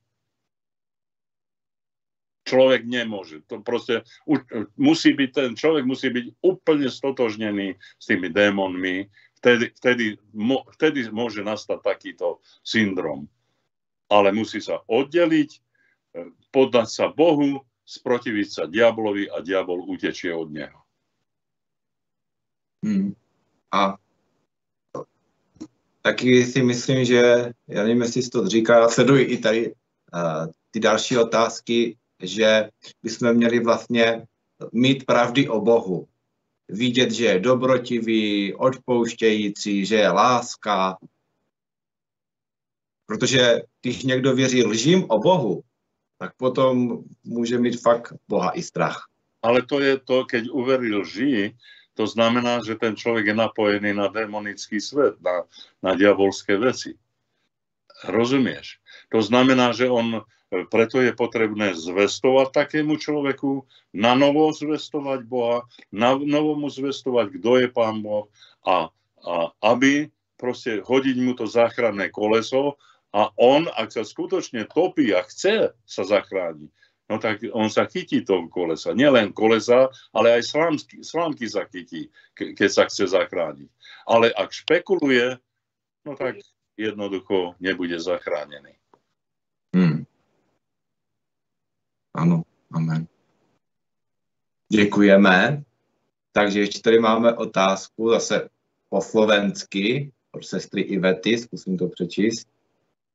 Človek nemôže. To proste ten človek musí byť úplne stotožnený s tými démonmi. Vtedy môže nastať takýto syndrom. Ale musí sa oddeliť, poddať sa Bohu, sprotiviť sa diablovi a diabol utečie od neho. A taky si myslím, že, já nevím, jestli jsi to říká, já sleduji i tady ty další otázky, že bychom měli vlastně mít pravdy o Bohu. Vidět, že je dobrotivý, odpouštějící, že je láska. Protože když někdo věří lžím o Bohu, tak potom může mít fakt Boha i strach. Ale to je to, keď uverí lži, to znamená, že ten človek je napojený na démonický svet, na diabolské veci. Rozumieš? To znamená, že preto je potrebné zvestovať takému človeku, na novo zvestovať Boha, na novo mu zvestovať, kto je Pán Boh a aby proste hodiť mu to záchranné koleso a on, ak sa skutočne topí a chce sa zachrániť, no tak on sa chytí toho kolesa. Nielen kolesa, ale aj slámky sa chytí, keď sa chce zachrániť. Ale ak špekuluje, no tak jednoducho nebude zachránený. Ano, amen. Děkujeme. Takže ještě tady máme otázku zase po slovensky od sestry Ivety, zkusím to přečíst.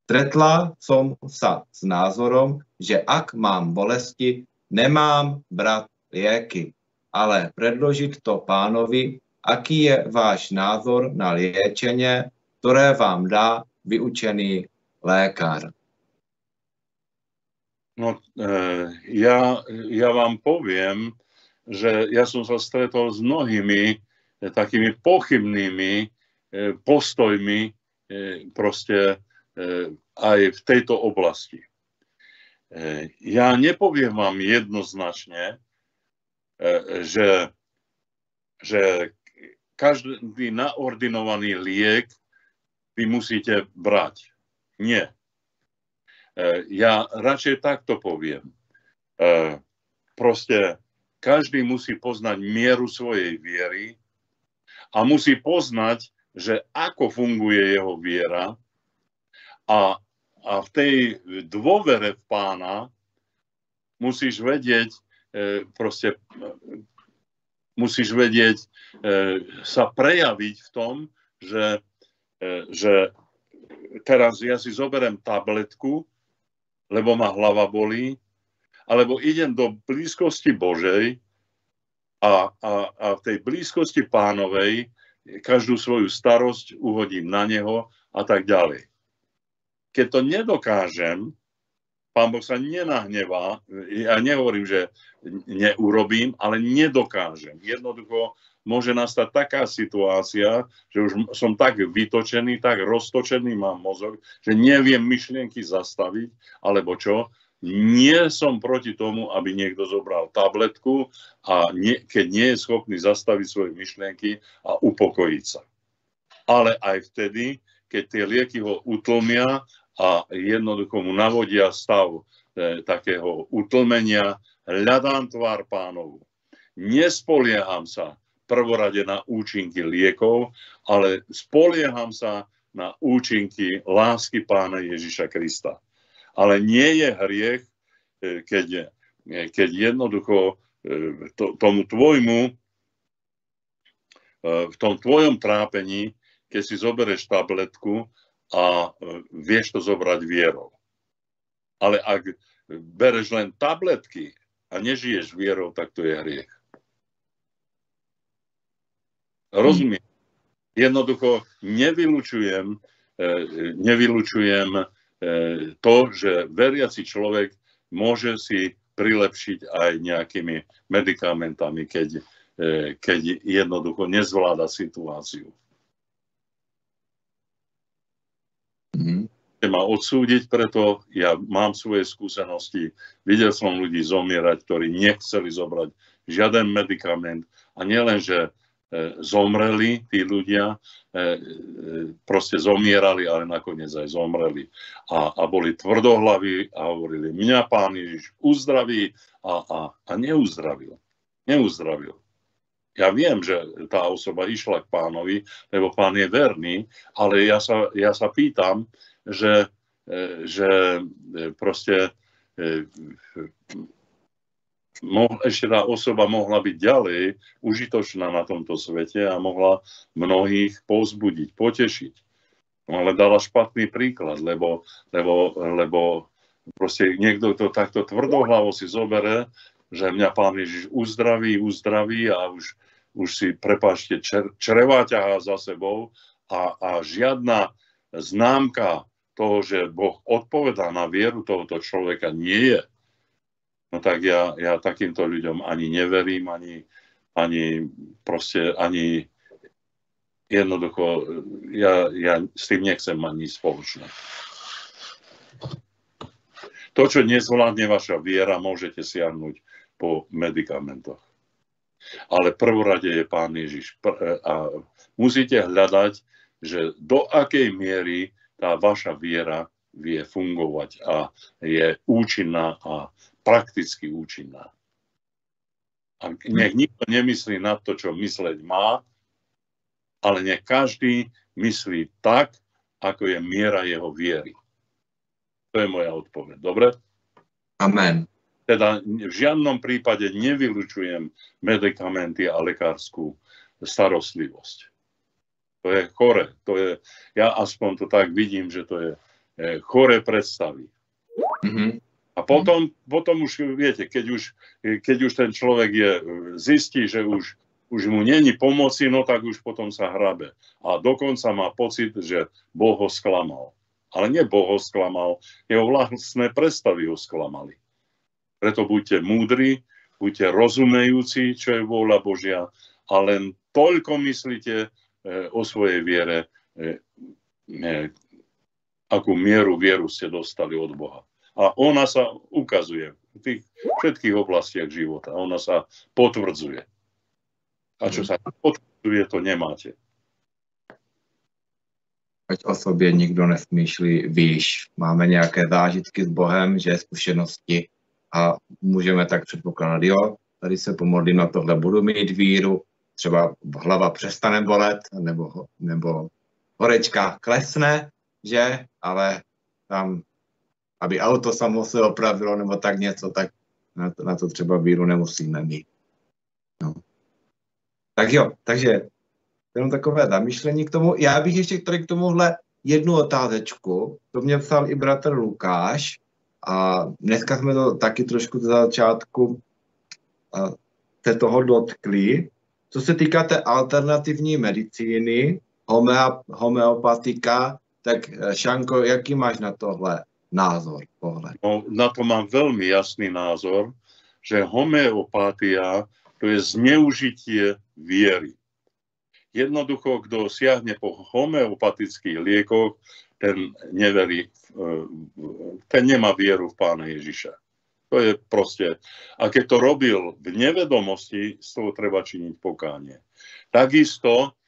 Stretla som sa s názorom, že ak mám bolesti, nemám brať lieky, ale predložiť to Pánovi, aký je váš názor na liečenie, ktoré vám dá vyučený lékár. No, ja vám poviem, že ja som sa stretol s mnohými takými pochybnými postojmi proste aj v tejto oblasti. Ja nepoviem vám jednoznačne, že každý naordinovaný liek vy musíte brať. Nie. Ja radšej takto poviem. Proste každý musí poznať mieru svojej viery a musí poznať, že ako funguje jeho viera a v tej dôvere v Pána musíš vedieť, musíš vedieť sa prejaviť v tom, že teraz ja si zoberiem tabletku, lebo ma hlava bolí, alebo idem do blízkosti Božej a v tej blízkosti Pánovej každú svoju starosť uhodím na neho a tak ďalej. Keď to nedokážem, Pán Boh sa nenahnevá, ja nehovorím, že neurobím, ale nedokážem. Jednoducho môže nastať taká situácia, že už som tak vytočený, tak roztočený mám mozog, že neviem myšlienky zastaviť, alebo čo. Nie som proti tomu, aby niekto zobral tabletku a keď nie je schopný zastaviť svoje myšlienky a upokojiť sa. Ale aj vtedy, keď tie lieky ho utlmia a jednoducho mu navodia stav takého utlmenia, hľadám tvár Pánovu. Nespolieham sa prvorade na účinky liekov, ale spolieham sa na účinky lásky Pána Ježiša Krista. Ale nie je hriech, keď jednoducho tomu tvojmu, v tom tvojom trápení, keď si zoberieš tabletku a vieš to zobrať vierou. Ale ak bereš len tabletky a nežiješ vierou, tak to je hriech. Rozumiem. Jednoducho nevylučujem to, že veriaci človek môže si prilepšiť aj nejakými medikamentami, keď jednoducho nezvláda situáciu. Ma odsúdiť, preto ja mám svoje skúsenosti. Videl som ľudí zomierať, ktorí nechceli zobrať žiaden medikament a nielen, že zomreli tí ľudia, proste zomierali, ale nakoniec aj zomreli. A boli tvrdohlaví a hovorili, mňa Pán Ježiš uzdraví a neuzdravil. Neuzdravil. Ja viem, že tá osoba išla k Pánovi, lebo Pán je verný, ale ja sa pýtam, že proste ešte tá osoba mohla byť ďalej užitočná na tomto svete a mohla mnohých povzbudiť, potešiť. No ale dala špatný príklad, lebo proste niekto to takto tvrdohlavo si zobere, že mňa Pán Ježiš uzdraví a už si, prepáčte, črevá ťahá za sebou a žiadna známka toho, že Boh odpovedá na vieru tohoto človeka, nie je. No tak ja takýmto ľuďom ani neverím, ani jednoducho, ja s tým nechcem mať nič spoločné. To, čo nezvládne vaša viera, môžete siahnuť po medikamentoch. Ale prvorade je Pán Ježiš. A musíte hľadať, že do akej miery tá vaša viera vie fungovať a je účinná a prakticky účinná. A nech nikto nemyslí na to, čo mysleť má, ale nech každý myslí tak, ako je miera jeho viery. To je moja odpoveď. Dobre? Amen. Teda v žiadnom prípade nevylučujem medikamenty a lekárskú starostlivosť. To je chore. Ja aspoň to tak vidím, že to je chore predstavy. Mm-hmm. A potom už, viete, keď už ten človek zistí, že už mu není pomoci, no tak už potom sa hrabe. A dokonca má pocit, že Boh ho sklamal. Ale nie Boh ho sklamal, jeho vlastné predstavy ho sklamali. Preto buďte múdri, buďte rozumejúci, čo je vôľa Božia a len toľko myslíte o svojej viere, akú mieru vieru ste dostali od Boha. A ona sa ukazuje v tých všetkých oblastiach života. Ona sa potvrdzuje. A čo sa potvrdzuje, to nemáte. Ať o sobě nikdo nesmýšlí výš. Máme nějaké zážitky s Bohem, že zkušenosti a můžeme tak předpokládat, jo, tady se pomodlím na tohle, budu mít víru třeba hlava přestane bolet, nebo horečka klesne, že? Ale tam, aby auto samo se opravilo, nebo tak něco, tak na to třeba víru nemusíme mít. No. Tak jo, takže jenom takové zamyšlení k tomu. Já bych ještě tady k tomuhle jednu otázečku. To mě psal i bratr Lukáš a dneska jsme to taky trošku za začátku se toho dotkli. Co se týká té alternativní medicíny, homeopatika, tak Šanko, jaký máš na tohle názor, pohled? No, na to mám veľmi jasný názor, že homeopatia to je zneužitie viery. Jednoducho, kto siahne po homeopatických liekoch, ten neverí, ten nemá vieru v Pána Ježiša. To je proste. A keď to robil v nevedomosti, z toho treba činiť pokánie. Takisto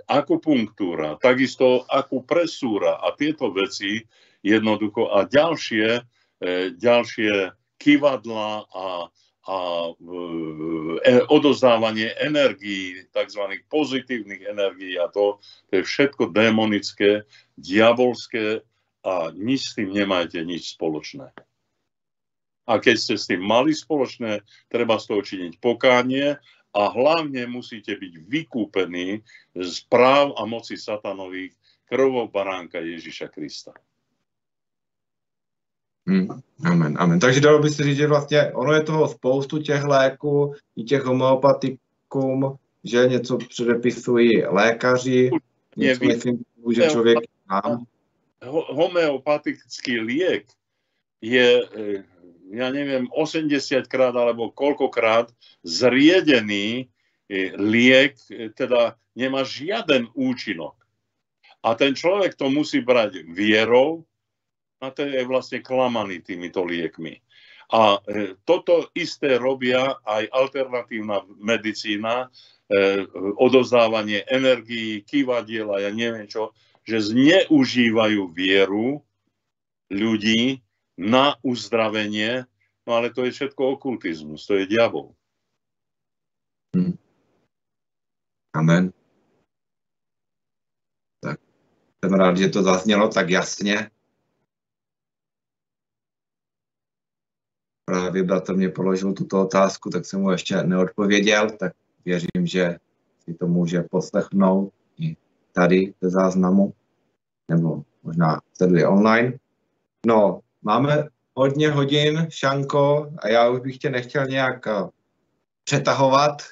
akupunktúra, takisto akupresúra a tieto veci jednoducho a ďalšie kývadlá a odozdávanie energií, tzv. Pozitívnych energií a to je všetko démonické, diabolské a nič s tým nemáte nič spoločné. A keď ste s tým mali spoločné, treba z toho činiť pokánie a hlavne musíte byť vykúpení z práv a moci satanových krvou baránka Ježíša Krista. Amen, amen. Takže dalo by se říct, že vlastně ono je toho spoustu těch léků, i těch homeopatikum, že něco předepisují lékaři, něco myslím, že člověk mám. Homeopatický liek je, ja neviem, 80-krát alebo koľkokrát zriedený liek, teda nemá žiaden účinok. A ten človek to musí brať vierou, a to je vlastne klamaný týmito liekmi. A toto isté robia aj alternatívna medicína, odozdávanie energií, kývadiel a ja neviem čo, že zneužívajú vieru ľudí na uzdravenie, no ale to je všetko okultizmus, to je diabol. Amen. Tak jsem rád, že to zaznělo tak jasně. Právě bratr mě položil tuto otázku, tak jsem mu ještě neodpověděl, tak věřím, že si to může poslechnout i tady ze záznamu, nebo možná sleduje online. No, máme hodně hodin, Šanko, a já už bych tě nechtěl nějak přetahovat.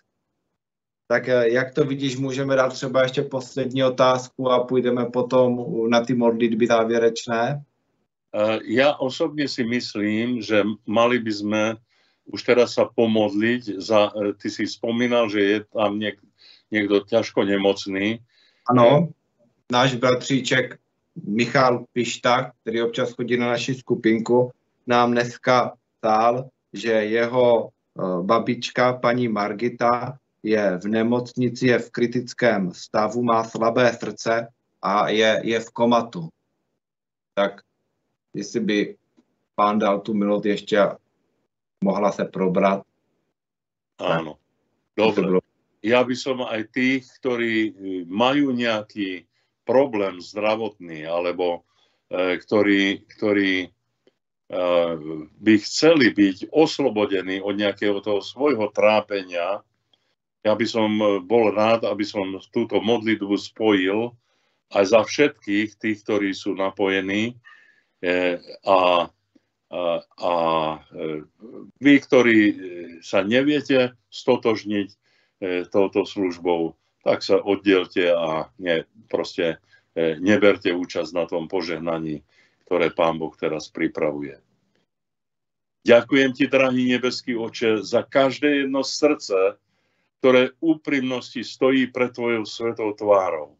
Tak jak to vidíš, můžeme dát třeba ještě poslední otázku a půjdeme potom na ty modlitby závěrečné? Ja osobne si myslím, že mali by sme už teraz sa pomodliť. Ty si spomínal, že je tam niekto ťažko nemocný. Ano, náš bratříček Michal Pišta, který občas chodí na naši skupinku, nám dneska psal, že jeho babička, paní Margita, je v nemocnici, je v kritickém stavu, má slabé srdce a je v komatu. Tak jestli by pán dal tu milost ještě mohla se probrat. Áno. Dobre. Ja by som aj tých, ktorí majú nejaký problém zdravotný, alebo ktorí by chceli byť oslobodení od nejakého toho svojho trápenia, ja by som bol rád, aby som túto modlitbu spojil aj za všetkých tých, ktorí sú napojení, a vy, ktorí sa neviete stotožniť touto službou, tak sa oddielte a proste neberte účasť na tom požehnaní, ktoré Pán Boh teraz pripravuje. Ďakujem ti, drahý nebeský Oče, za každé jedno srdce, ktoré úprimnosti stojí pred tvojou svetou tvárou.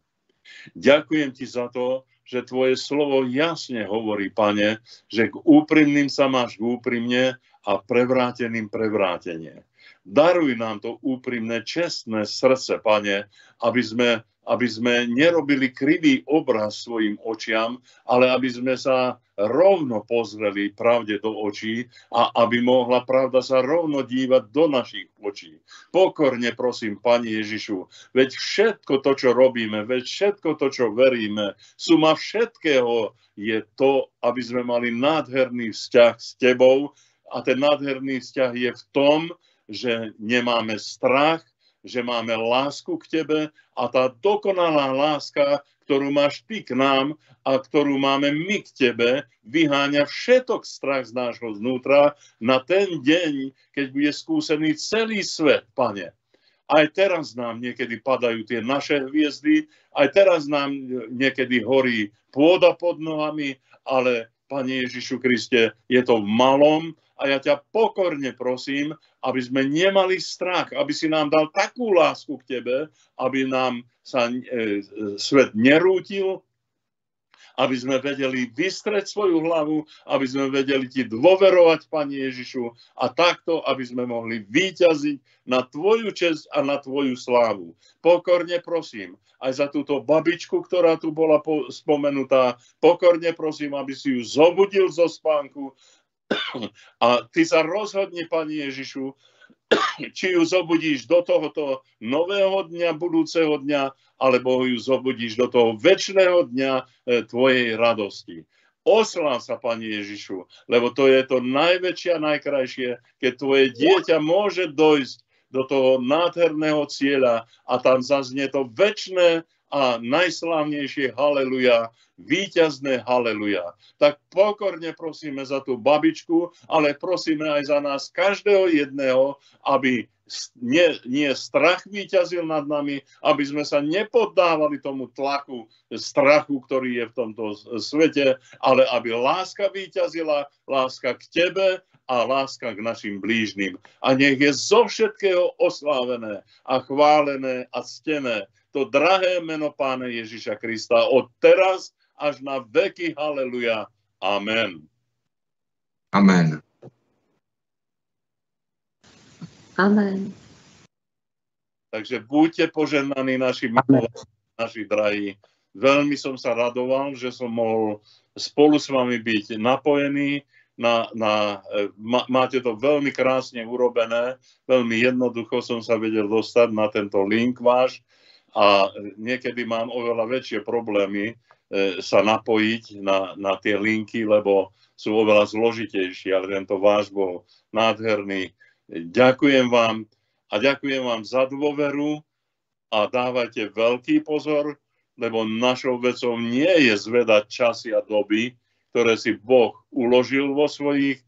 Ďakujem ti za to, že tvoje slovo jasne hovorí, Pane, že k úprimným sa máš k úprimne a prevráteným prevrátenie. Daruj nám to úprimné, čestné srdce, Pane, aby sme aby sme nerobili krivý obraz svojim očiam, ale aby sme sa rovno pozreli pravde do očí a aby mohla pravda sa rovno dívať do našich očí. Pokorne prosím, Pane Ježišu, veď všetko to, čo robíme, veď všetko to, čo veríme, suma všetkého je to, aby sme mali nádherný vzťah s Tebou a ten nádherný vzťah je v tom, že nemáme strach, že máme lásku k Tebe a tá dokonalá láska, ktorú máš Ty k nám a ktorú máme my k Tebe, vyháňa všetok strach z nášho znútra na ten deň, keď bude skúsený celý svet, Pane. Aj teraz nám niekedy padajú tie naše hviezdy, aj teraz nám niekedy horí pôda pod nohami, ale Pane Ježišu Kriste, je to v malom a ja ťa pokorne prosím, aby sme nemali strach, aby si nám dal takú lásku k Tebe, aby nám sa svet nerútil, aby sme vedeli vystreť svoju hlavu, aby sme vedeli Ti dôverovať, Pane Ježišu, a takto, aby sme mohli víťaziť na Tvoju česť a na Tvoju slávu. Pokorne prosím, aj za túto babičku, ktorá tu bola spomenutá, pokorne prosím, aby si ju zobudil zo spánku a Ty sa rozhodni, Pane Ježišu, či ju zobudíš do tohoto nového dňa, budúceho dňa, alebo ju zobudíš do toho večného dňa Tvojej radosti. Osláv sa, Pane Ježišu, lebo to je to najväčšie a najkrajšie, keď Tvoje dieťa môže dojsť do toho nádherného cieľa a tam zaznie to večné a najslávnejšie haleluja, víťazné haleluja. Tak pokorne prosíme za tú babičku, ale prosíme aj za nás každého jedného, aby nie strach víťazil nad nami, aby sme sa nepoddávali tomu tlaku strachu, ktorý je v tomto svete, ale aby láska víťazila, láska k Tebe a láska k našim blížnym. A nech je zo všetkého oslávené a chválené a ctené to drahé meno Pána Ježiša Krista od teraz až na veky. Haleluja. Amen. Amen. Amen. Takže buďte požehnaní, naši drahí. Veľmi som sa radoval, že som mohol spolu s vami byť napojený. Máte to veľmi krásne urobené. Veľmi jednoducho som sa vedel dostať na tento link váš. A niekedy mám oveľa väčšie problémy sa napojiť na tie linky, lebo sú oveľa zložitejšie, ale tento váš bol nádherný. Ďakujem vám a ďakujem vám za dôveru a dávajte veľký pozor, lebo našou vecou nie je zvedať časy a doby, ktoré si Boh uložil vo svojej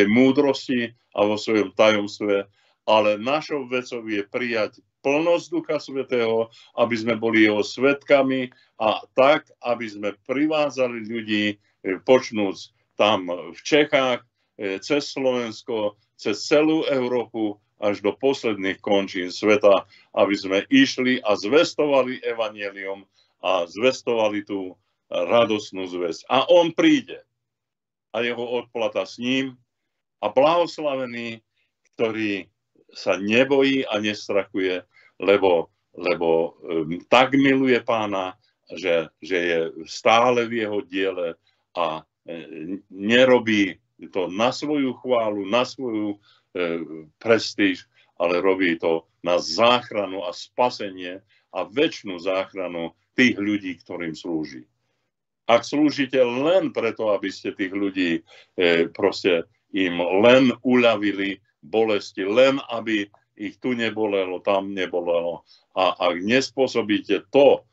múdrosti a vo svojom tajomstve, ale našou vecou je prijať plnosť Ducha Svätého, aby sme boli jeho svedkami a tak, aby sme privázali ľudí, počnúc tam v Čechách, cez Slovensko, cez celú Európu, až do posledných končín sveta, aby sme išli a zvestovali evanjelium a zvestovali tú radosnú zvesť. A on príde a jeho odplata s ním a blahoslavený, ktorý sa nebojí a nestrachuje, lebo tak miluje Pána, že je stále v jeho diele a nerobí to na svoju chválu, na svoju prestíž, ale robí to na záchranu a spasenie a večnú záchranu tých ľudí, ktorým slúži. Ak slúžite len preto, aby ste tých ľudí proste im len uľavili bolesti, len aby ich tu nebolelo, tam nebolelo. A ak nespôsobíte to,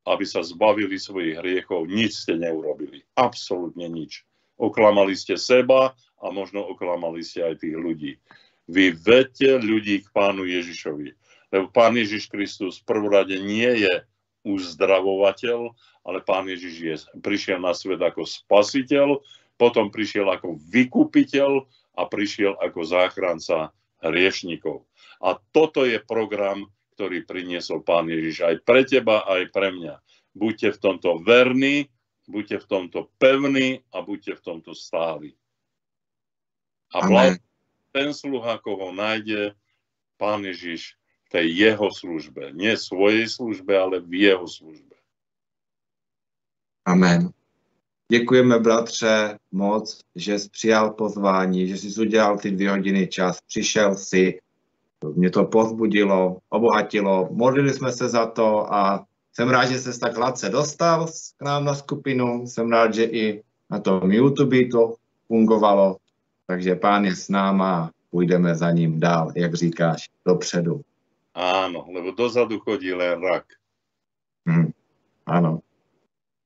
aby sa zbavili svojich hriechov, nič ste neurobili. Absolútne nič. Oklamali ste seba a možno oklamali ste aj tých ľudí. Vy vedte ľudí k Pánu Ježišovi. Lebo Pán Ježiš Kristus v prvom rade nie je uzdravovateľ, ale Pán Ježiš prišiel na svet ako spasiteľ, potom prišiel ako vykupiteľ a prišiel ako záchranca hriešnikov. A toto je program, ktorý priniesol Pán Ježiš aj pre teba, aj pre mňa. Buďte v tomto verní, buďte v tomto pevní a buďte v tomto stáli. A ten sluha, koho nájde, Pán Ježiš v tej jeho službe. Nie svojej službe, ale v jeho službe. Amen. Děkujeme, bratře, moc, že jsi přijal pozvání, že jsi udělal ty 2 hodiny čas, přišel si, mě to povzbudilo, obohatilo, modlili jsme se za to a jsem rád, že jsi tak hladce dostal k nám na skupinu, jsem rád, že i na tom YouTube to fungovalo, takže Pán je s náma a půjdeme za ním dál, jak říkáš, dopředu. Áno, lebo dozadu chodí len rak. Ano.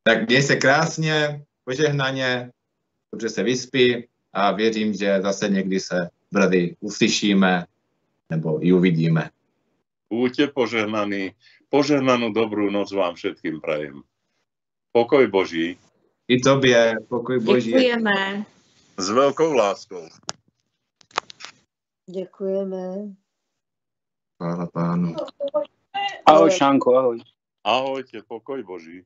Tak měj se krásně, požehnaně, dobře se vyspí a věřím, že zase někdy se brzy uslyšíme nebo i uvidíme. Buďte požehnaní. Požehnanú dobrú noc vám všetkým prajem. Pokoj Boží. I tobě, pokoj Boží. Děkujeme. S veľkou láskou. Děkujeme. Chvála Pánu. Ahoj, Šanko, ahoj. Ahojte, pokoj Boží.